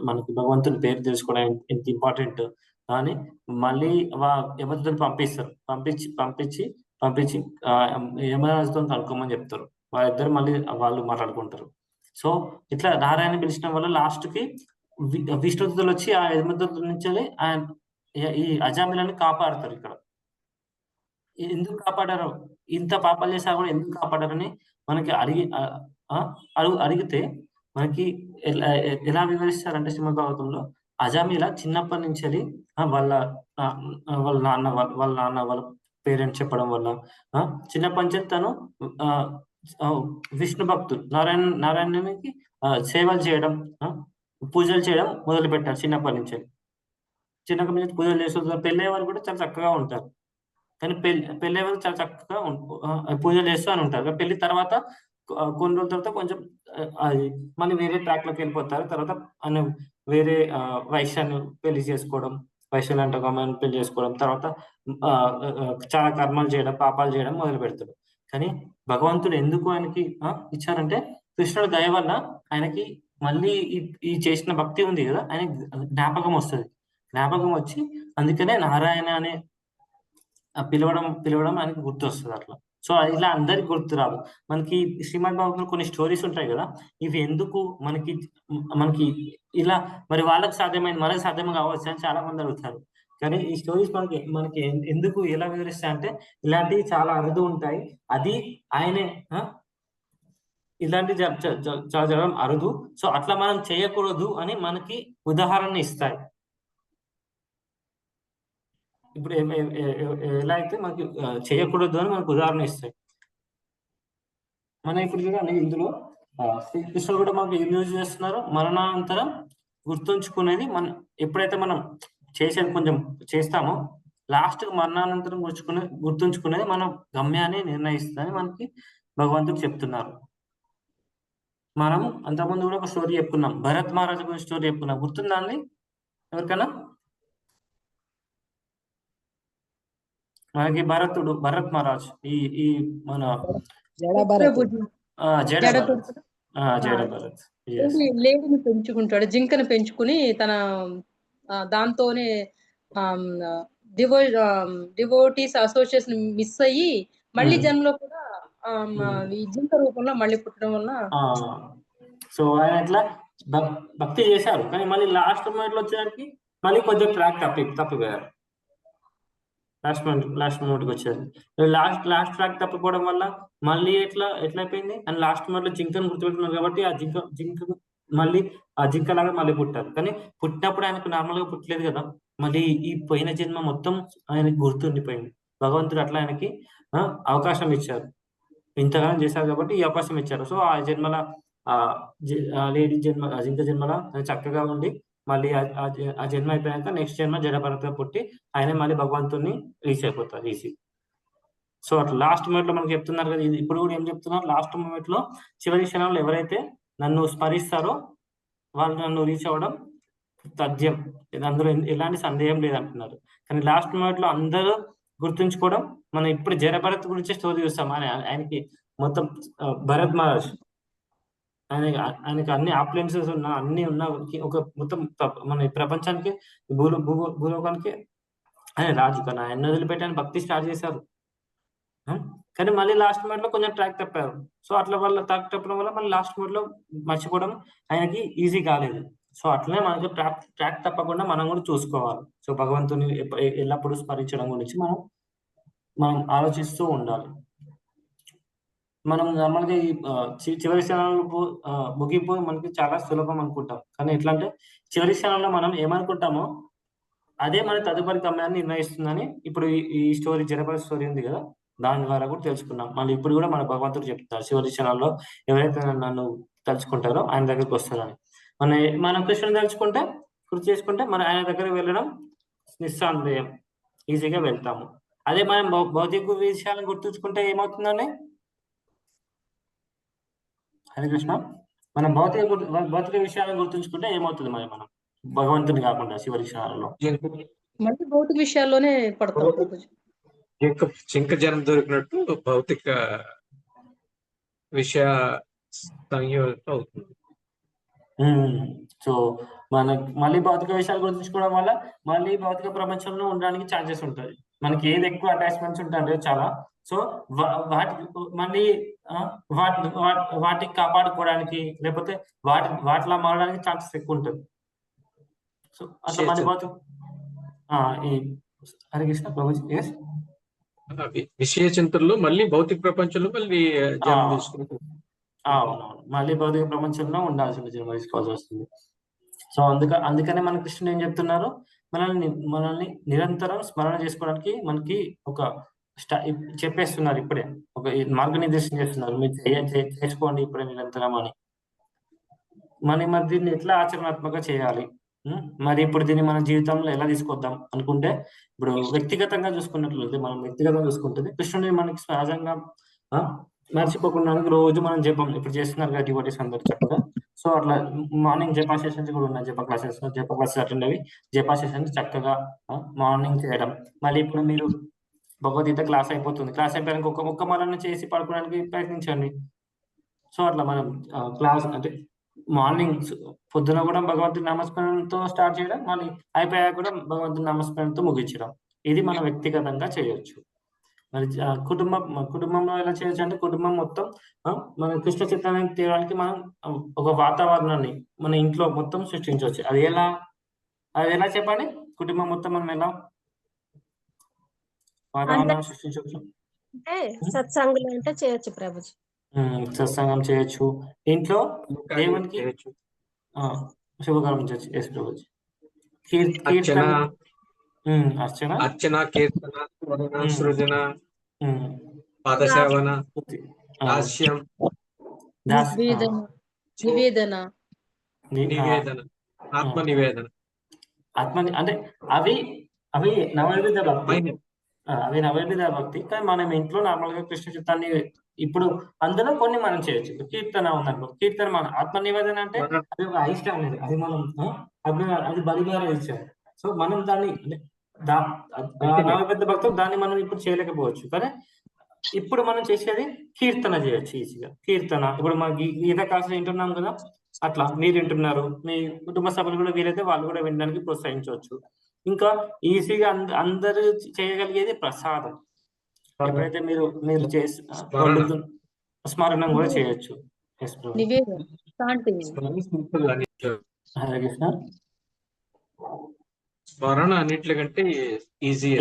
మనకి భగవంతుని పేరు తెలుసుకోవడం ఎంత ఇంపార్టెంట్ అని మళ్ళీ యమదూతలు పంపించి యమరాజుతో కనుక్కోమని చెప్తారు. వాళ్ళిద్దరు మళ్ళీ వాళ్ళు మాట్లాడుకుంటారు. సో ఇట్లా నారాయణ పిలిచిన వల్ల లాస్ట్ కి విష్ణుదూతలు వచ్చి ఆ యమదూతల నుంచి ఈ అజామిలని కాపాడతారు. ఇక్కడ ఎందుకు కాపాడారు? ఇంత పాపాలు చేసా కూడా ఎందుకు కాపాడారని మనకి అడిగితే మనకి ఎలా వివరిస్తారంటే శ్రీమద్ భాగవతంలో అజామిల చిన్నప్పటి నుంచి వాళ్ళ నాన్న వాళ్ళ పేరెంట్స్ చెప్పడం వల్ల చిన్నప్పటి నుంచి తను విష్ణు భక్తులు నారాయణకి సేవలు చేయడం, పూజలు చేయడం మొదలు పెట్టారు. చిన్నప్పటి నుంచి పూజలు చేస్తారు. పెళ్ళయ్యే వారు కూడా చాలా చక్కగా ఉంటారు. కానీ పెళ్ళయ్యే వారు చాలా చక్కగా పూజలు చేస్తూ అని ఉంటారు. పెళ్లి తర్వాత కొన్ని రోజుల తర్వాత కొంచెం మళ్ళీ వేరే ట్రాక్ లోకి వెళ్ళిపోతారు. తర్వాత ఆయన వేరే వైశ్యాన్ని పెళ్లి చేసుకోవడం, వైశ్యాలు అంటే ఒక అమ్మాయిని పెళ్లి చేసుకోవడం, తర్వాత చాలా కర్మలు చేయడం, పాపాలు చేయడం మొదలు పెడతాడు. కానీ భగవంతుడు ఎందుకు ఆయనకి ఇచ్చారంటే కృష్ణుడు దయ వల్ల ఆయనకి మళ్ళీ ఈ చేసిన భక్తి ఉంది కదా, ఆయన జ్ఞాపకం వస్తుంది. జ్ఞాపకం వచ్చి అందుకనే నారాయణ అనే పిలవడం ఆయనకి గుర్తు వస్తుంది అట్లా. సో ఇలా అందరికి గుర్తు రాదు. మనకి శ్రీమద్ భాగవతంలో కొన్ని స్టోరీస్ ఉంటాయి కదా, ఇవి ఎందుకు మనకి ఇలా మరి వాళ్ళకి సాధ్యమైంది మనకి సాధ్యం కావచ్చు అని చాలా మంది అడుగుతారు. కానీ ఈ స్టోరీస్ మనకి ఎందుకు ఎలా వివరిస్తాయి అంటే ఇలాంటివి చాలా అరుదు ఉంటాయి. అది ఆయనే ఇలాంటి చాలా జరగడం అరుదు. సో అట్లా మనం చేయకూడదు అని మనకి ఉదాహరణ ఇస్తాయి. ఇప్పుడు ఎలా అయితే మనకి చేయకూడదు అని మనకు ఉదాహరణ ఇస్తాయి. మనం ఇప్పుడు చూడండి, ఇందులో శ్రీకృష్ణుడు కూడా మనకు ఏం యూజ్ చేస్తున్నారు? మరణానంతరం గుర్తుంచుకునేది ఎప్పుడైతే మనం చేసేది కొంచెం చేస్తామో లాస్ట్ మరణానంతరం గుర్తుంచుకునేది మన గమ్యాన్ని నిర్ణయిస్తుందని మనకి భగవంతుడు చెప్తున్నారు. మనం అంతకుముందు కూడా ఒక స్టోరీ చెప్పుకున్నాం, భరత్ మహారాజు గురించి స్టోరీ చెప్పుకున్నాం, గుర్తుందా అండి ఎవరికైనా? మనకి భరత్ మహారాజ్ ఈ మన లేడిని పెంచుకుంటాడు, జింకను పెంచుకుని తన దాంతోనే డివోటీస్ అసోసియేషన్ మిస్ అయ్యి మళ్ళీ జన్మలో కూడా ఈ జింక రూపంలో మళ్ళీ పుట్టడం వల్ల సో ఆయన ఇట్లా భక్తి చేశారు. కానీ మళ్ళీ లాస్ట్ మూమెంట్ లో వచ్చేసరికి మళ్ళీ కొంచెం ట్రాక్ తప్పిపోయారు. లాస్ట్ మూమెంట్కి వచ్చారు. లాస్ట్ ట్రాక్ తప్పిపోవడం వల్ల మళ్ళీ ఎట్లా అయిపోయింది? అండ్ లాస్ట్ మూమెంట్ లో జింకను గుర్తుపెట్టుకున్నారు కాబట్టి ఆ జింక మళ్ళీ ఆ జింకలాగా మళ్ళీ పుట్టారు. కానీ పుట్టినప్పుడు ఆయనకు నార్మల్ గా పుట్టలేదు కదా, మళ్ళీ ఈ పోయిన జన్మ మొత్తం ఆయనకి గుర్తుండిపోయింది. భగవంతుడు అట్లా ఆయనకి అవకాశం ఇచ్చారు. ఇంతగానం చేశారు కాబట్టి ఈ అవకాశం ఇచ్చారు. సో ఆ జన్మల లేడీ జన్మ జింక జన్మల చక్కగా ఉండి మళ్ళీ ఆ జన్మ అయిపోయాక నెక్స్ట్ జన్మ జడభరతగా పుట్టి ఆయన మళ్ళీ భగవంతుడిని రీచ్ అయిపోతారు ఈజీ. సో అట్లా లాస్ట్ మూమెంట్ లో మనకు చెప్తున్నారు కదా, ఇప్పుడు కూడా ఏం చెప్తున్నారు, లాస్ట్ మూమెంట్ లో చివరి క్షణంలో ఎవరైతే నన్ను స్మరిస్తారో వాళ్ళు నన్ను రీచ్ అవ్వడం తథ్యం, అందులో ఎలాంటి సందేహం లేదంటున్నారు. కానీ లాస్ట్ మూమెంట్ లో అందరూ గుర్తుంచుకోవడం, మనం ఇప్పుడు జడభరత్ గురించి స్టోరీ చూస్తాం. ఆయనకి మొత్తం భరత్ మహారాజ్ ఆయనకి అన్ని ఆప్లెన్సెస్ ఉన్నా అన్ని ఉన్న ఒక మొత్తం మన ప్రపంచానికి భూలోకానికి ఆయన రాజు. కానీ ఆయన వదిలిపెట్టి ఆయన భక్తి స్టార్ట్ చేశారు. కానీ మళ్ళీ లాస్ట్ మూమెంట్ లో కొంచెం ట్రాక్ తప్పారు. సో అట్లా వాళ్ళ ట్రాక్ తప్పడం వల్ల మళ్ళీ లాస్ట్ మూమెంట్ లో మర్చిపోవడం ఆయనకి ఈజీ కాలేదు. సో అట్లనే మనకి ట్రాక్ తప్పకుండా మనం కూడా చూసుకోవాలి. సో భగవంతుని ఎల్లప్పుడూ స్మరించడం గురించి మనం ఆలోచిస్తూ ఉండాలి. మనం నార్మల్గా ఈ చివరి క్షణాలు ముగింపు మనకి చాలా సులభం అనుకుంటాం. కానీ ఎట్లా అంటే చివరి క్షణంలో మనం ఏమనుకుంటామో అదే మన తదుపరి గమ్యాన్ని నిర్ణయిస్తుందని ఇప్పుడు ఈ స్టోరీ జడభరత్ స్టోరీ ఉంది కదా, దాని ద్వారా కూడా తెలుసుకున్నాం. మళ్ళీ ఇప్పుడు కూడా మన భగవంతుడు చెప్తారు చివరి క్షణాల్లో ఎవరైతే నన్ను తలుచుకుంటారో ఆయన దగ్గరికి వస్తారని. మనం కృష్ణుని తలుచుకుంటే గుర్తు చేసుకుంటే మన ఆయన దగ్గర వెళ్ళడం నిస్సందేహం ఈజీగా వెళ్తాము. అదే మనం భౌతిక విషయాలను గుర్తుంచుకుంటే ఏమవుతుందండి? హరే కృష్ణ. మనం భౌతిక విషయాలను గుర్తుంచుకుంటే ఏమవుతుంది మరి మనం భగవంతుని కాకుండా చివరి క్షణాలలో మళ్ళీ భౌతిక విషయాల్లోనే పడతాం. జింక జనం దొరికినట్టు భౌతిక విషయ సంయోగం అవుతుంది. సో మళ్ళీ భౌతిక విషయాలు గుర్తుంచుకోవడం వల్ల మళ్ళీ భౌతిక ప్రపంచంలో ఉండడానికి ఛాన్సెస్ ఉంటుంది. మనకి ఏది ఎక్కువ అటాచ్మెంట్స్ ఉంటాయంటే చాలా. సో మళ్ళీ వాటికి కాపాడుకోవడానికి లేకపోతే వాటిలా మారడానికి ఛాన్సెస్ ఎక్కువ ఉంటుంది. సో అట్లా మళ్ళీ భౌతిక హరే కృష్ణ ప్రభుజీ. విషయ చింతనలో మళ్ళీ భౌతిక ప్రపంచంలో మళ్ళీ అవునవును, మళ్ళీ భౌతిక ప్రపంచంలో ఉండాల్సిన జన్మ తీసుకోవాల్సి వస్తుంది. సో అందుకనే మన కృష్ణుడు ఏం చెప్తున్నారు, మనల్ని నిరంతరం స్మరణ చేసుకోవడానికి మనకి ఒక చెప్పేస్తున్నారు. ఇప్పుడే ఒక మార్గనిర్దేశం చేస్తున్నారు, మీరు చేసుకోండి ఇప్పుడే నిరంతరం అని. మరి దీన్ని ఎట్లా ఆచరణాత్మక చేయాలి, మరి ఇప్పుడు దీన్ని మన జీవితంలో ఎలా తీసుకొద్దాం అనుకుంటే, ఇప్పుడు వ్యక్తిగతంగా చూసుకున్నట్లయితే మనం వ్యక్తిగతంగా చూసుకుంటుంది కృష్ణుడిని మనకి సహజంగా మర్చిపోకుండా రోజు మనం జపం ఇప్పుడు చేస్తున్నారు కదా డివోటీస్ అందరు చక్కగా. సో అట్లా మార్నింగ్ జపా సెషన్స్ కూడా ఉన్నాయి, జప క్లాసెస్ అటెండ్ అవి జపా సెషన్స్ చక్కగా మార్నింగ్ చేయడం. మళ్ళీ ఇప్పుడు మీరు భగవద్గీత క్లాస్ అయిపోయాక ఒక్క మరణ చేసి పడుకోవడానికి ప్రయత్నించండి. సో అట్లా మనం క్లాస్ అంటే మార్నింగ్ పొద్దున కూడా భగవంతుని నామస్మరణతో స్టార్ట్ చేయడం, మళ్ళీ అయిపోయాక కూడా భగవంతుని నామస్మరణతో ముగించడం. ఇది మనం వ్యక్తిగతంగా చేయొచ్చు. మరి కుటుంబంలో ఎలా చేయొచ్చు అంటే కుటుంబం మొత్తం మన కృష్ణ చిత్రాన్ని తీయడానికి మనం ఒక వాతావరణాన్ని మన ఇంట్లో మొత్తం సృష్టించవచ్చు. అది ఎలా చెప్పండి? కుటుంబం మొత్తం మనం ఎలా వాతావరణం సృష్టించవచ్చు అంటే సత్సంగులు అంటే చేయొచ్చు ప్రభుజీ. సత్సంగం చేయొచ్చు, ఇంట్లో దేవునికి శుభకరం చేయొచ్చు. ఎస్ ప్రభుజీ. అర్చన, కీర్తన, సృజన, పాదసేవన, దాస్యం, నివేదన, ఆత్మ నివేదన. అంటే అవి నవవిధ భక్తి. కానీ మనం ఇంట్లో నార్మల్ గా కృష్ణ చిత్తాన్ని ఇప్పుడు అందులో కొన్ని మనం చేయొచ్చు. కీర్తన ఉందనుకో, కీర్తన మన ఆత్మ నివేదన అంటే అది ఒక అయిష్టం అనేది, అది మనం అది బలిదానం ఇచ్చాము. సో మనం దాన్ని నవవిధ భక్తులు దాన్ని మనం ఇప్పుడు చేయలేకపోవచ్చు. కానీ ఇప్పుడు మనం చేసేది కీర్తన చేయొచ్చు ఈజీగా. కీర్తన ఇప్పుడు మన గీత క్లాసులు వింటున్నాం కదా, అట్లా మీరు వింటున్నారు, మీ కుటుంబ సభ్యులు కూడా వీలైతే వాళ్ళు కూడా వినడానికి ప్రోత్సహించవచ్చు. ఇంకా ఈజీగా అందరూ చేయగలిగేది ప్రసాదం. ఎప్పుడైతే మీరు చేసి స్మరణం కూడా చేయొచ్చు. హరే కృష్ణ. స్మరణ అన్నింటికంటే ఈజీ.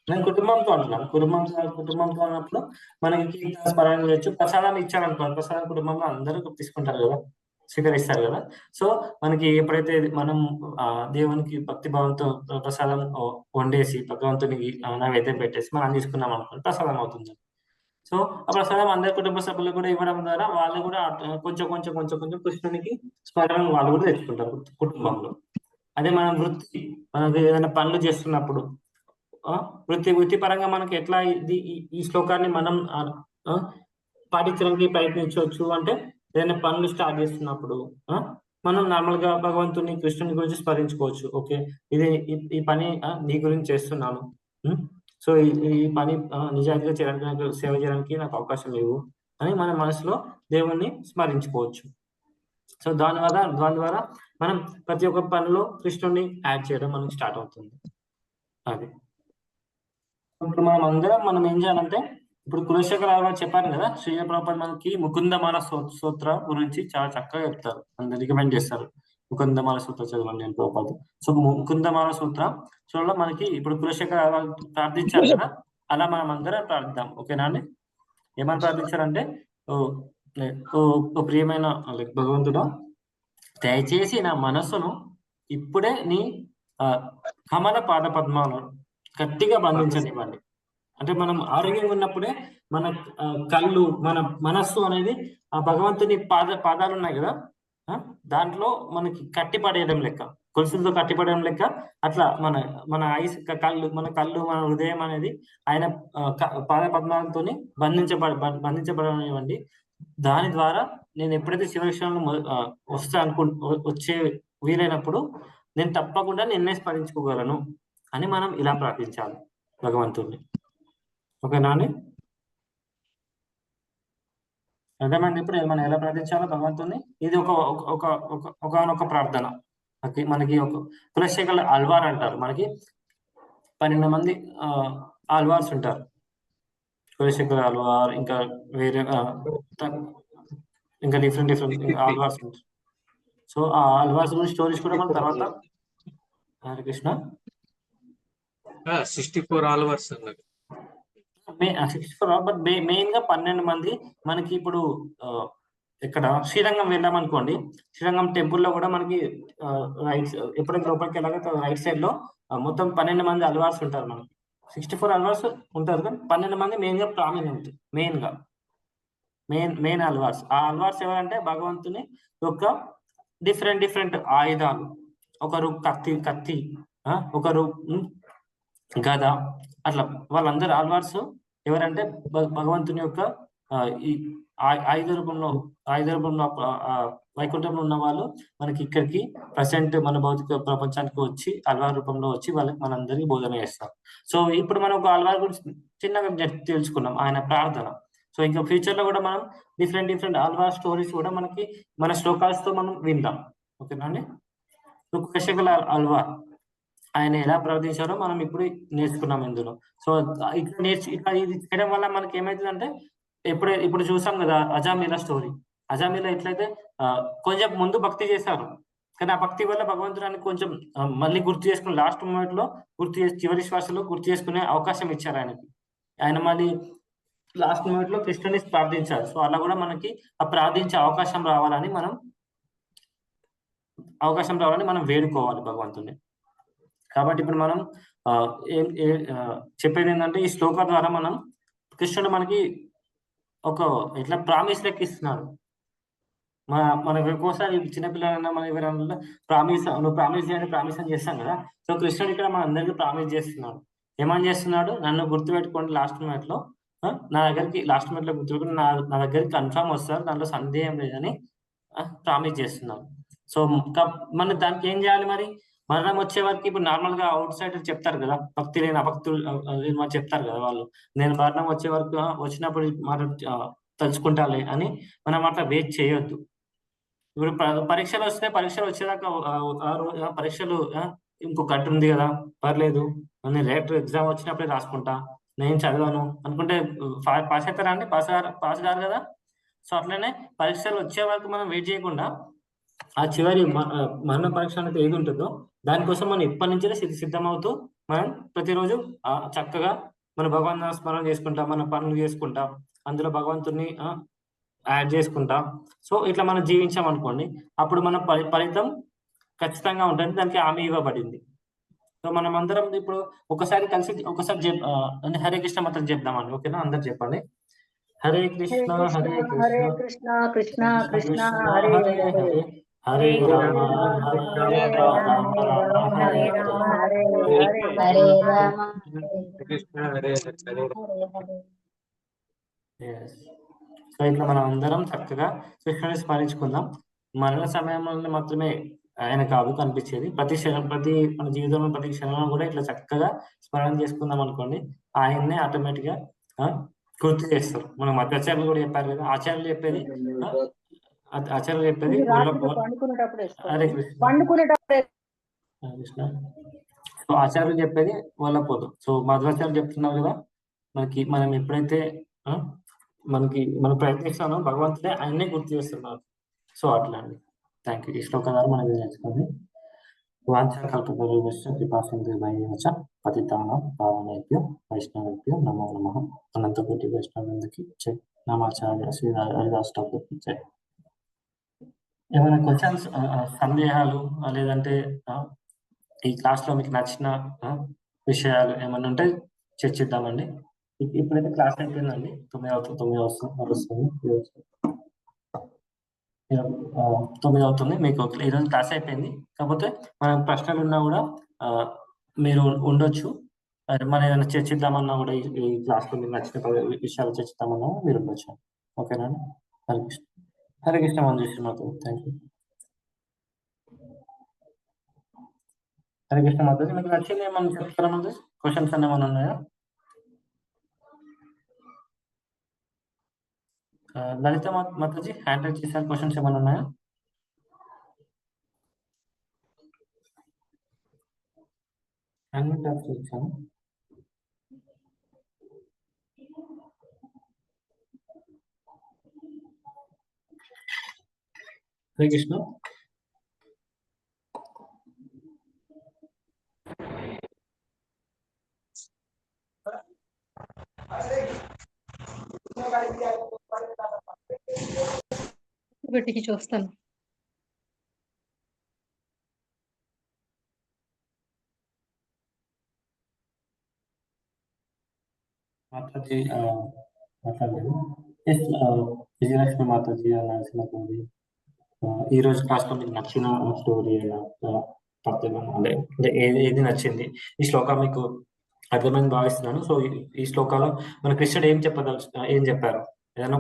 నేను కుటుంబంతో అంటున్నాను. కుటుంబంతో అన్నప్పుడు మనకి స్మరణ చేయొచ్చు. ప్రసాదాన్ని ఇచ్చారనుకోండి, ప్రసాదం కుటుంబంలో అందరూ తీసుకుంటారు కదా. స్వీకరిస్తారు కదా. సో మనకి ఎప్పుడైతే మనం దేవునికి భక్తి భావంతో ప్రసాదం వండేసి భగవంతునికి నైవేద్యం పెట్టేసి మనం తీసుకున్నాం అనుకోండి, ప్రసాదం అవుతుంది. సో ఆ ప్రసాదం అందరి కుటుంబ సభ్యులు కూడా ఇవ్వడం ద్వారా వాళ్ళు కూడా కొంచెం కొంచెం కొంచెం కొంచెం కృష్ణునికి స్మరణ వాళ్ళు కూడా తెచ్చుకుంటారు కుటుంబంలో. అదే మనం మనకి ఏదైనా పనులు చేస్తున్నప్పుడు వృత్తిపరంగా మనకి ఎట్లా ఈ శ్లోకాన్ని మనం పాటించడానికి ప్రయత్నించవచ్చు అంటే, ఏదైనా పనులు స్టార్ట్ చేస్తున్నప్పుడు మనం నార్మల్ గా భగవంతుని కృష్ణుని గురించి స్మరించుకోవచ్చు. ఓకే, ఈ పని నీ గురించి చేస్తున్నాను, సో ఈ పని నిజాయితీగా చేయడానికి, సేవ చేయడానికి నాకు అవకాశం లేవు అని మన మనసులో దేవుణ్ణి స్మరించుకోవచ్చు. సో దాని ద్వారా మనం ప్రతి ఒక్క పనిలో కృష్ణుడిని యాడ్ చేయడం మనకి స్టార్ట్ అవుతుంది. అది ఇప్పుడు మనం ఏం చేయాలంటే, ఇప్పుడు కులశేఖర్ గారు చెప్పారు కదా, శ్రీల ప్రభుపాద మనకి ముకుందమాల స్తోత్ర గురించి చాలా చక్కగా చెప్తారు, అందరు రికమెండ్ చేస్తారు. ముకుందమాల సూత్ర చదవండి అని ప్రభుపాద. సో ముకుందమాల సూత్ర చూడాలి మనకి ఇప్పుడు కులశేఖర్ ప్రార్థించారు కదా, అలా మనం అందరం ప్రార్థిద్దాం. ఓకేనా అండి? ఏమని ప్రార్థించారంటే, ఓ ప్రియమైన భగవంతుడా, దయచేసి నా మనస్సును ఇప్పుడే నీ కమల పాద పద్మాలను గట్టిగా బంధించనివ్వండి. అంటే మనం ఆరోగ్యంగా ఉన్నప్పుడే మన కళ్ళు, మన మనస్సు అనేది ఆ భగవంతుని పాదాలు ఉన్నాయి కదా, దాంట్లో మనకి కట్టిపడేయడం లెక్క, గొలుసులతో కట్టిపడడం లెక్క, అట్లా మన ఐస్ కళ్ళు, మన హృదయం అనేది ఆయన పాద పద్మాలతో బంధించబడనివ్వండి. దాని ద్వారా నేను ఎప్పుడైతే శివక్షణంలో వచ్చే వీలైనప్పుడు నేను తప్పకుండా నిన్నే స్మరించుకోగలను అని మనం ఇలా ప్రార్థించాలి భగవంతుడిని. ఓకేనా అండి? అర్థమైంది ఇప్పుడు మనం ఎలా ప్రార్థించాలో భగవంతుడిని. ఇది ఒకనొక ప్రార్థన. మనకి ఒక కులశేఖర్ అల్వార్ అంటారు. మనకి 12 మంది అల్వార్స్ ఉంటారు. కులశేఖర్ అల్వార్, ఇంకా వేరే ఇంకా డిఫరెంట్ అల్వార్స్ ఉంటారు. సో ఆ అల్వార్స్ గురించి స్టోరీస్ కూడా మన తర్వాత. హరే కృష్ణ. 64 అల్వార్స్ అన్నారు. 64, బట్ మెయిన్ గా 12 మంది. మనకి ఇప్పుడు ఇక్కడ శ్రీరంగం వెళ్ళామనుకోండి, శ్రీరంగం టెంపుల్ లో కూడా మనకి రైట్ ఎప్పుడైతే లోపలికి వెళ్ళాక రైట్ సైడ్ లో మొత్తం 12 మంది అల్వార్స్ ఉంటారు. మనకి 64 అల్వార్స్ ఉంటారు, కానీ 12 మంది మెయిన్ గా ప్రామినెంట్, మెయిన్ అల్వార్స్. ఆ అల్వార్స్ ఎవరంటే భగవంతుని యొక్క డిఫరెంట్ ఆయుధాలు. ఒకరు కత్తి, ఒకరు గద, అట్లా వాళ్ళందరూ అల్వార్స్ ఎవరంటే భగవంతుని యొక్క ఈ ఆయుధ రూపంలో వైకుంఠంలో ఉన్న వాళ్ళు మనకి ఇక్కడికి ప్రజెంట్ మన భౌతిక ప్రపంచానికి వచ్చి అల్వార్ రూపంలో వచ్చి వాళ్ళకి మనందరికీ బోధన చేస్తారు. సో ఇప్పుడు మనం ఒక అల్వార్ గురించి చిన్నగా తెలుసుకున్నాం, ఆయన ప్రార్థన. సో ఇంకా ఫ్యూచర్ లో కూడా మనం డిఫరెంట్ అల్వార్ స్టోరీస్ కూడా మనకి మన శ్లోకాలతో మనం విందాం. ఓకేనా అండి? కులశేఖర్ అల్వార్ ఆయన ఎలా ప్రార్థించారో మనం ఇప్పుడు నేర్చుకున్నాం ఇందులో. సో ఇక్కడ ఇది చేయడం వల్ల మనకి ఏమైతుందంటే, ఇప్పుడు చూసాం కదా అజామీలా స్టోరీ. అజామీలా ఎట్లయితే కొంచెం ముందు భక్తి చేశారు, కానీ ఆ భక్తి వల్ల భగవంతుడాన్ని కొంచెం మళ్ళీ గుర్తు చేసుకుని లాస్ట్ మూమెంట్ లో చివరి శ్వాసలో గుర్తు చేసుకునే అవకాశం ఇచ్చారు ఆయనకి. ఆయన మళ్ళీ లాస్ట్ మూమెంట్ లో కృష్ణుని ప్రార్థించారు. సో అలా కూడా మనకి ఆ ప్రార్థించే అవకాశం రావాలని మనం వేడుకోవాలి భగవంతుని. కాబట్టి ఇప్పుడు మనం చెప్పేది ఏంటంటే, ఈ శ్లోకం ద్వారా మనం కృష్ణుడు మనకి ఇట్లా ప్రామిస్ లెక్కిస్తున్నాడు. మనకి ఒక్కోసారి చిన్నపిల్లలన్నా మన ఎవరైనా నువ్వు ప్రామిస్ అని చేస్తాం కదా. సో కృష్ణుడు ఇక్కడ మన అందరికీ ప్రామిస్ చేస్తున్నాడు. ఏమని చేస్తున్నాడు? నన్ను గుర్తుపెట్టుకోండి, లాస్ట్ మినిట్ లో గుర్తుపెట్టుకుని నా దగ్గరికి కన్ఫర్మ్ వస్తారు, దాంట్లో సందేహం లేదని ప్రామిస్ చేస్తున్నాడు. సో మన దానికి ఏం చేయాలి మరి? మరణం వచ్చే వరకు ఇప్పుడు నార్మల్ గా అవుట్ సైడ్ చెప్తారు కదా, భక్తి లేని అభక్తులు చెప్తారు కదా వాళ్ళు, నేను మరణం వచ్చే వరకు వచ్చినప్పుడు తలుచుకుంటాలే అని మనం అట్లా వెయిట్ చేయొద్దు. ఇప్పుడు పరీక్షలు వచ్చేదాకా పరీక్షలు ఇంకో గంట ఉంది కదా, పర్లేదు, నేను రేపు ఎగ్జామ్ వచ్చినప్పుడే రాసుకుంటా, నేను చదవను అనుకుంటే పాస్ అవుతారా అండి? పాస్ కాదు కదా. సో అట్లనే పరీక్షలు వచ్చే వరకు మనం వెయిట్ చేయకుండా ఆ చివరి మరణ పరీక్ష అనేది ఏది ఉంటుందో దానికోసం మనం ఇప్పటి నుంచే సిద్ధమవుతూ మనం ప్రతిరోజు చక్కగా మన భగవంతుని స్మరణ చేసుకుంటాం, మన పనులు చేసుకుంటాం, అందులో భగవంతుని యాడ్ చేసుకుంటా. సో ఇట్లా మనం జీవించాం అనుకోండి, అప్పుడు మన ఫలితం ఖచ్చితంగా ఉంటుంది. దానికి హామీ ఇవ్వబడింది. సో మనం అందరం ఇప్పుడు ఒకసారి కలిసి అంటే హరే కృష్ణ మాత్రం చెప్దామండి. ఓకేనా? అందరు చెప్పండి. హరే కృష్ణ హరే హరే కృష్ణ కృష్ణ కృష్ణ కృష్ణ కృష్ణ కృష్ణ హరే హరే హరే హరే హరే రామ హరే రామ రామ హరే హరే. హరే హరే హరే రామ కృష్ణ హరే హరే హరే హరే. Yes. సో ఇట్లా మనం అందరం చక్కగా కృష్ణుని స్మరించుకుందాం. మరణ సమయంలో మాత్రమే ఆయన కాదు కనిపించేది, ప్రతి మన జీవితంలో ప్రతి క్షణంలో కూడా ఇట్లా చక్కగా స్మరణ చేసుకుందాం అనుకోండి, ఆయన్నే ఆటోమేటిక్ గా గుర్తు చేస్తారు. మనం మధ్యాచార్యులు కూడా చెప్పారు కదా, ఆచార్యులు చెప్పేది ఆచార్యులు చెప్పేది పండుకునేటప్పుడు హరే కృష్ణ పండుకునేటప్పుడు హరే కృష్ణ. సో ఆచార్యులు చెప్పేది వల్ల పోదు. సో మధ్వాచార్యులు చెప్తున్నారు కదా, మనం ఎప్పుడైతే మనం ప్రయత్నిస్తామో భగవంతుడే ఆయన్నే గుర్తు చేస్తున్నారు. సో అట్లా అండి. Thank you. ఈ శ్లోకం ద్వారా మనం నేర్చుకోండి. వాంఛాకల్పతరుభ్యశ్చ కృపాసింధుభ్యశ్చ పతితానాం పావనేభ్యో వైష్ణవేభ్యో నమో నమః. అనంతకోటి వైష్ణవేంద్రకి జై. నమాచార్య శ్రీ హరిదాస్ ఠాకూర్కి జై. ఏమైనా క్వశ్చన్స్, సందేహాలు, లేదంటే ఈ క్లాస్ లో మీకు నచ్చిన విషయాలు ఏమైనా ఉంటే చర్చిద్దామండి. ఇప్పుడైతే క్లాస్ అయిపోయిందండి. 9 వస్తుంది. 9 అవుతుంది. మీకు ఈరోజు క్లాస్ అయిపోయింది. కాకపోతే మన ప్రశ్నలు ఉన్నా కూడా మీరు ఉండొచ్చు. మనం ఏదైనా చర్చిద్దామన్నా కూడా ఈ క్లాస్ లో మీకు నచ్చిన విషయాలు చర్చిద్దామన్నా మీరు ఉండొచ్చు. ఓకేనా? హరే కృష్ణ. హరే కృష్ణ మంజుశ్రీ మాతో. Thank you. హరే కృష్ణ మాతాజీ, మీకు నచ్చింది ఏమన్నా చెప్తారా? మాతాజీ క్వశ్చన్స్ అన్నీ ఏమైనా ఉన్నాయా? లలిత మాతాజీ హ్యాండ్ రైజ్ చేశారు. క్వశ్చన్స్ ఏమైనా ఉన్నాయా? హ్యాండ్ రైజ్ చేశాను. హరే కృష్ణ. పెట్టికి చూస్తాను. మాతాజీ మాట్లాడలేదు. విజయలక్ష్మి మాతాజీ అనాల్సినది ఈ రోజు క్లాస్ లో మీకు నచ్చిన స్టోరీ అంటే ఏది నచ్చింది? ఈ శ్లోకం మీకు అర్థమైంది భావిస్తున్నాను. సో ఈ శ్లోకాలో మన కృష్ణుడు ఏం చెప్పారు? ఏదైనా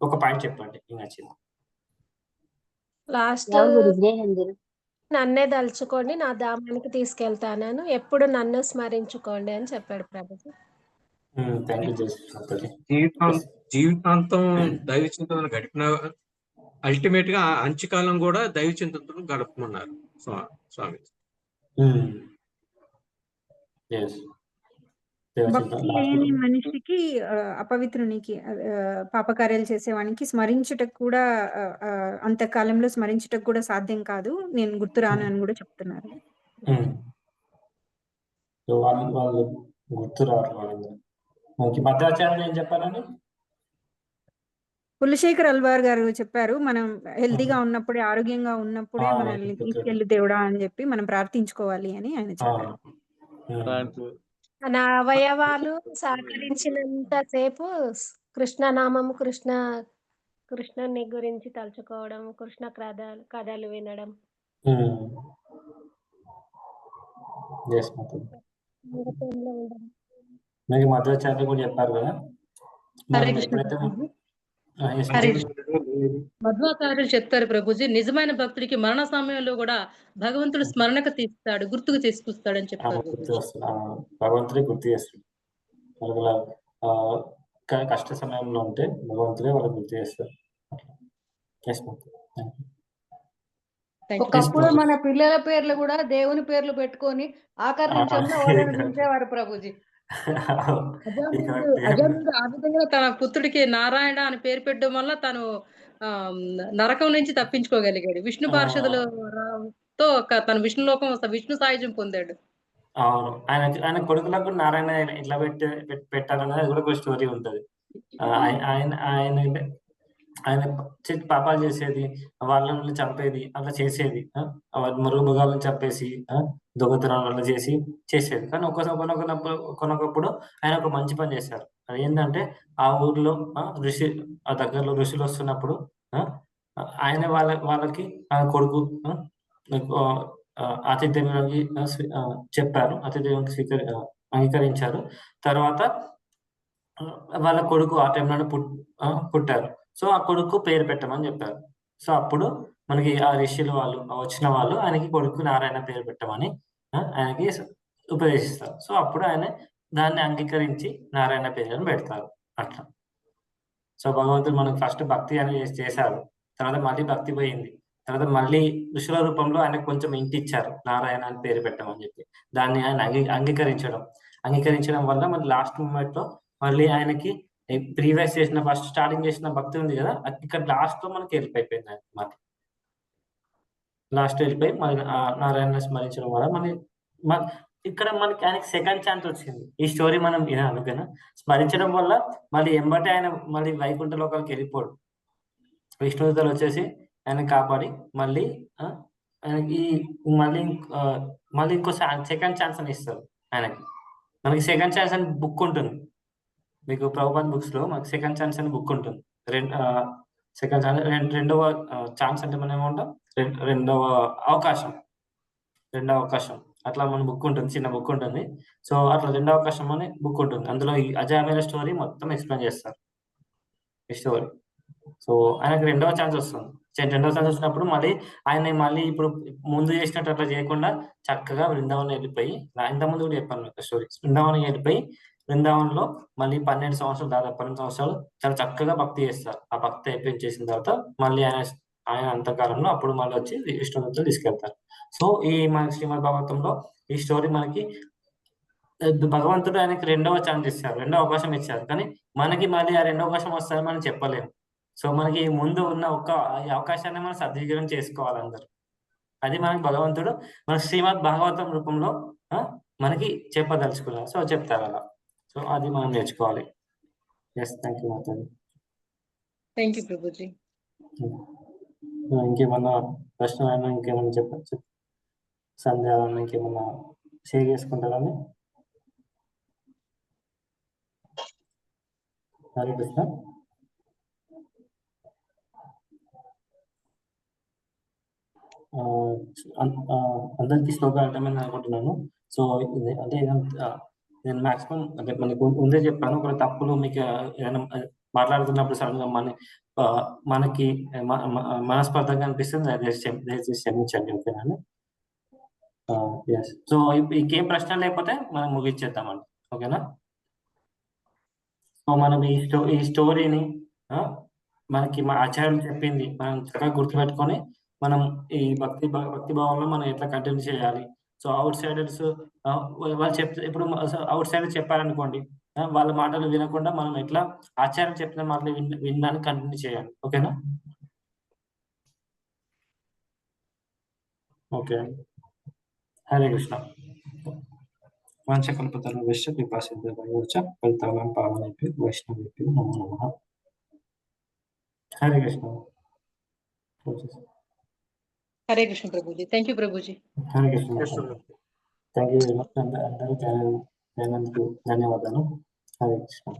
ఒక పాయింట్ చెప్పండి మీకు నచ్చింది. లాస్ట్ ఎవరు గురుజీ? నన్నే దలుచుకోండి, నా ధామానికి తీసుకెళ్తాను, ఎప్పుడు నన్ను స్మరించుకోండి అని చెప్పాడు ప్రభుజీ. Thank you Mataji. జీవితాంతం దైవ చింతన గడిపిన అల్టిమేట్ గా అంచుకాలం కూడా దైవ చింతనతో గడపమన్నారు స్వామి. భక్తి లేని మనిషికి, అపవిత్రునికి, పాపకార్యాలు చేసేవానికి స్మరించుటకు కూడా అంతకాలంలో స్మరించుటకు కూడా సాధ్యం కాదు, నేను గుర్తురాను అని కూడా చెప్తున్నారు. వాళ్ళు గుర్తురారు. మనకి మధ్వాచార్యులు ఏం చెప్పారండి? కులశేఖర్ అల్వార్ గారు చెప్పారు, మనం హెల్తీగా ఉన్నప్పుడే, ఆరోగ్యంగా ఉన్నప్పుడే మనల్ని తీసుకెళ్లి దేవుడా అని చెప్పి మనం ప్రార్థించుకోవాలి అని ఆయన చెప్పారు. నా అవయవాలు సహకరించినంత సేపు కృష్ణనామము, కృష్ణుని గురించి తలుచుకోవడం, కృష్ణ కథలు వినడం. మధ్వాచార్యులు కూడా చెప్పారు కదా. మధ్వాచార్యులు చెప్తారు ప్రభుజీ, నిజమైన భక్తుడికి మరణ సమయంలో కూడా భగవంతుడు స్మరణకు తీస్తాడు, గుర్తుకు తీసుకొస్తాడని చెప్తారు. భగవంతుడే గుర్తు చేస్తాడు. కష్ట సమయంలో ఉంటే భగవంతుడే వాళ్ళకి గుర్తు చేస్తాడు. ఒకప్పుడు మన పిల్లల పేర్లు కూడా దేవుని పేర్లు పెట్టుకొని ఆఖరి నిమిషంలో వాళ్ళని పిలిచేవారు ప్రభుజీ. అజానుడు ఆ విధంగా తన పుత్రుడికి నారాయణ అని పేరు పెట్టడం వల్ల తను నరకం నుంచి తప్పించుకోగలిగాడు. విష్ణు పార్షదులతో తను విష్ణు సాయుధ్యం పొందాడు. అవును, ఆయన కొడుకులకు నారాయణ ఇట్లా పెట్టాలన్నది కూడా ఒక స్టోరీ ఉంటది. ఆయన ఆయన పాపాలు చేసేది, వాళ్ళని చంపేది, అట్లా చేసేది. మృగాలను చంపేసి దొంగతనాలు అట్లా చేసేది. కానీ కొనొకప్పుడు ఆయన ఒక మంచి పని చేశారు. అది ఏంటంటే ఆ ఊర్లో ఆ దగ్గరలో ఋషులు వస్తున్నప్పుడు ఆయన వాళ్ళకి ఆ కొడుకు ఆతిథ్యంలోకి చెప్పారు. ఆతిథ్యంలోకి అంగీకరించారు. తర్వాత వాళ్ళ కొడుకు ఆ టైంలోనే పుట్టారు. సో ఆ కొడుకు పేరు పెట్టమని చెప్పారు. సో అప్పుడు మనకి ఆ ఋషులు వాళ్ళు వచ్చిన వాళ్ళు ఆయనకి కొడుకు నారాయణ పేరు పెట్టమని ఆయనకి ఉపదేశిస్తారు. సో అప్పుడు ఆయన దాన్ని అంగీకరించి నారాయణ పేరు అని పెడతారు అట్లా. సో భగవంతుడు మనకు ఫస్ట్ భక్తి అనేది చేశారు. తర్వాత మళ్ళీ భక్తి పోయింది. తర్వాత మళ్ళీ ఋషుల రూపంలో ఆయనకు కొంచెం ఇంటి ఇచ్చారు, నారాయణ అని పేరు పెట్టమని చెప్పి. దాన్ని ఆయన అంగీకరించడం వల్ల మళ్ళీ లాస్ట్ మూమెంట్ లో మళ్ళీ ఆయనకి ప్రీవియస్ చేసిన ఫస్ట్ స్టార్టింగ్ చేసిన భక్తి ఉంది కదా, ఇక్కడ లాస్ట్ లో మనకి వెళ్ళిపోయింది. ఆయన మళ్ళీ లాస్ట్ వెళ్ళిపోయి మళ్ళీ నారాయణ స్మరించడం వల్ల మన ఇక్కడ మనకి ఆయనకి సెకండ్ ఛాన్స్ వచ్చింది. ఈ స్టోరీ మనం వినాలి ఓకేనా. స్మరించడం వల్ల మళ్ళీ ఎంబటే ఆయన మళ్ళీ వైకుంఠ లోకాలకు వెళ్ళిపోడు. విష్ణుదూతలు వచ్చేసి ఆయన కాపాడి మళ్ళీ ఆయనకి మళ్ళీ ఇంకో సెకండ్ ఛాన్స్ అని ఇస్తారు ఆయనకి. మనకి సెకండ్ ఛాన్స్ అని బుక్ ఉంటుంది మీకు ప్రభుపాద్ బుక్స్ లో. మనకి సెకండ్ ఛాన్స్ అని బుక్ ఉంటుంది. రెండవ ఛాన్స్ అంటే మనం ఏమంటాం, రెండవ అవకాశం అట్లా మన బుక్ ఉంటుంది, చిన్న బుక్ ఉంటుంది. సో అట్లా రెండవ అవకాశం అని బుక్ ఉంటుంది. అందులో ఈ అజామిల స్టోరీ మొత్తం ఎక్స్ప్లెయిన్ చేస్తారు ఈ స్టోరీ. సో ఆయనకి రెండవ ఛాన్స్ వస్తుంది. రెండవ ఛాన్స్ వచ్చినప్పుడు మళ్ళీ ఇప్పుడు ముందు చేసినట్టు అట్లా చేయకుండా చక్కగా బృందావనం వెళ్ళిపోయి, ఇంతకుముందు కూడా చెప్పాను స్టోరీ, బృందావనం వెళ్ళిపోయి బృందావనంలో మళ్ళీ 12 సంవత్సరాలు దాదాపు 12 సంవత్సరాలు చాలా చక్కగా భక్తి చేస్తారు. ఆ భక్తి అయిపోయి చేసిన తర్వాత మళ్ళీ ఆయన అంతకాలంలో అప్పుడు మళ్ళీ వచ్చి విష్ణుదూతలు తీసుకెళ్తారు. సో ఈ మన శ్రీమద్ భాగవతంలో ఈ స్టోరీ మనకి భగవంతుడు ఆయనకి రెండవ ఛాన్స్ ఇచ్చారు, రెండవ అవకాశం ఇచ్చారు. కానీ మనకి మళ్ళీ ఆ రెండవ అవకాశం వస్తుందని మనం చెప్పలేము. సో మనకి ముందు ఉన్న ఈ అవకాశాన్ని మనం సద్వినియోగం చేసుకోవాలి అందరూ. అది మనకి భగవంతుడు మన శ్రీమద్ భాగవతం రూపంలో మనకి చెప్పదలుచుకున్నారు. సో చెప్తారు అలా. సో అది మనం నేర్చుకోవాలి. ఎస్, థ్యాంక్ యూ మాతాజీ. థ్యాంక్ యూ ప్రభుజీ. ఇంకేమన్నా ప్రశ్న అయినా ఇంకేమన్నా చెప్పచ్చు, సందేహాలు ఇంకేమన్నా షేర్ చేసుకుంటారని. హరే కృష్ణ. అందరికి శ్లోకాలు అర్థమైంది అనుకుంటున్నాను. సో అంటే నేను మాక్సిమం అంటే మనకు ముందే చెప్పాను, ఒక తప్పులు మీకు ఏదైనా మాట్లాడుతున్నప్పుడు సడన్ గా మనకి మనస్పర్ధంగా అనిపిస్తుంది, దయచేసి క్షమించండి ఓకేనా. సో ఇంకేం ప్రశ్న లేకపోతే మనం ముగించేద్దామండి ఓకేనా. సో మనం ఈ స్టోరీని మనకి మా ఆచార్యులు చెప్పింది మనం చక్కగా గుర్తుపెట్టుకొని మనం ఈ భక్తి భావంలో మనం ఎట్లా కంటిన్యూ చేయాలి. సో అవుట్ సైడర్స్ వాళ్ళు ఇప్పుడు అవుట్ సైడర్స్ చెప్పారనుకోండి, వాళ్ళ మాటలు వినకుండా మనం ఎట్లా ఆచార్యం చెప్పిన మాటలు వినడానికి కంటిన్యూ చేయాలి ఓకేనా. ఓకే, హరే కృష్ణ. వాంఛకల్పతరుభ్యశ్చ కృపాసిద్ధేభ్యశ్చ పతితానాం పావనేభ్యో వైష్ణవేభ్యో నమో నమః. Hare Krishna. Hare Krishna Prabhuji. Thank you Prabhuji. Hare Krishna. Thank you very much. అందరూ ధన్యవాదాలు. హరే కృష్ణ.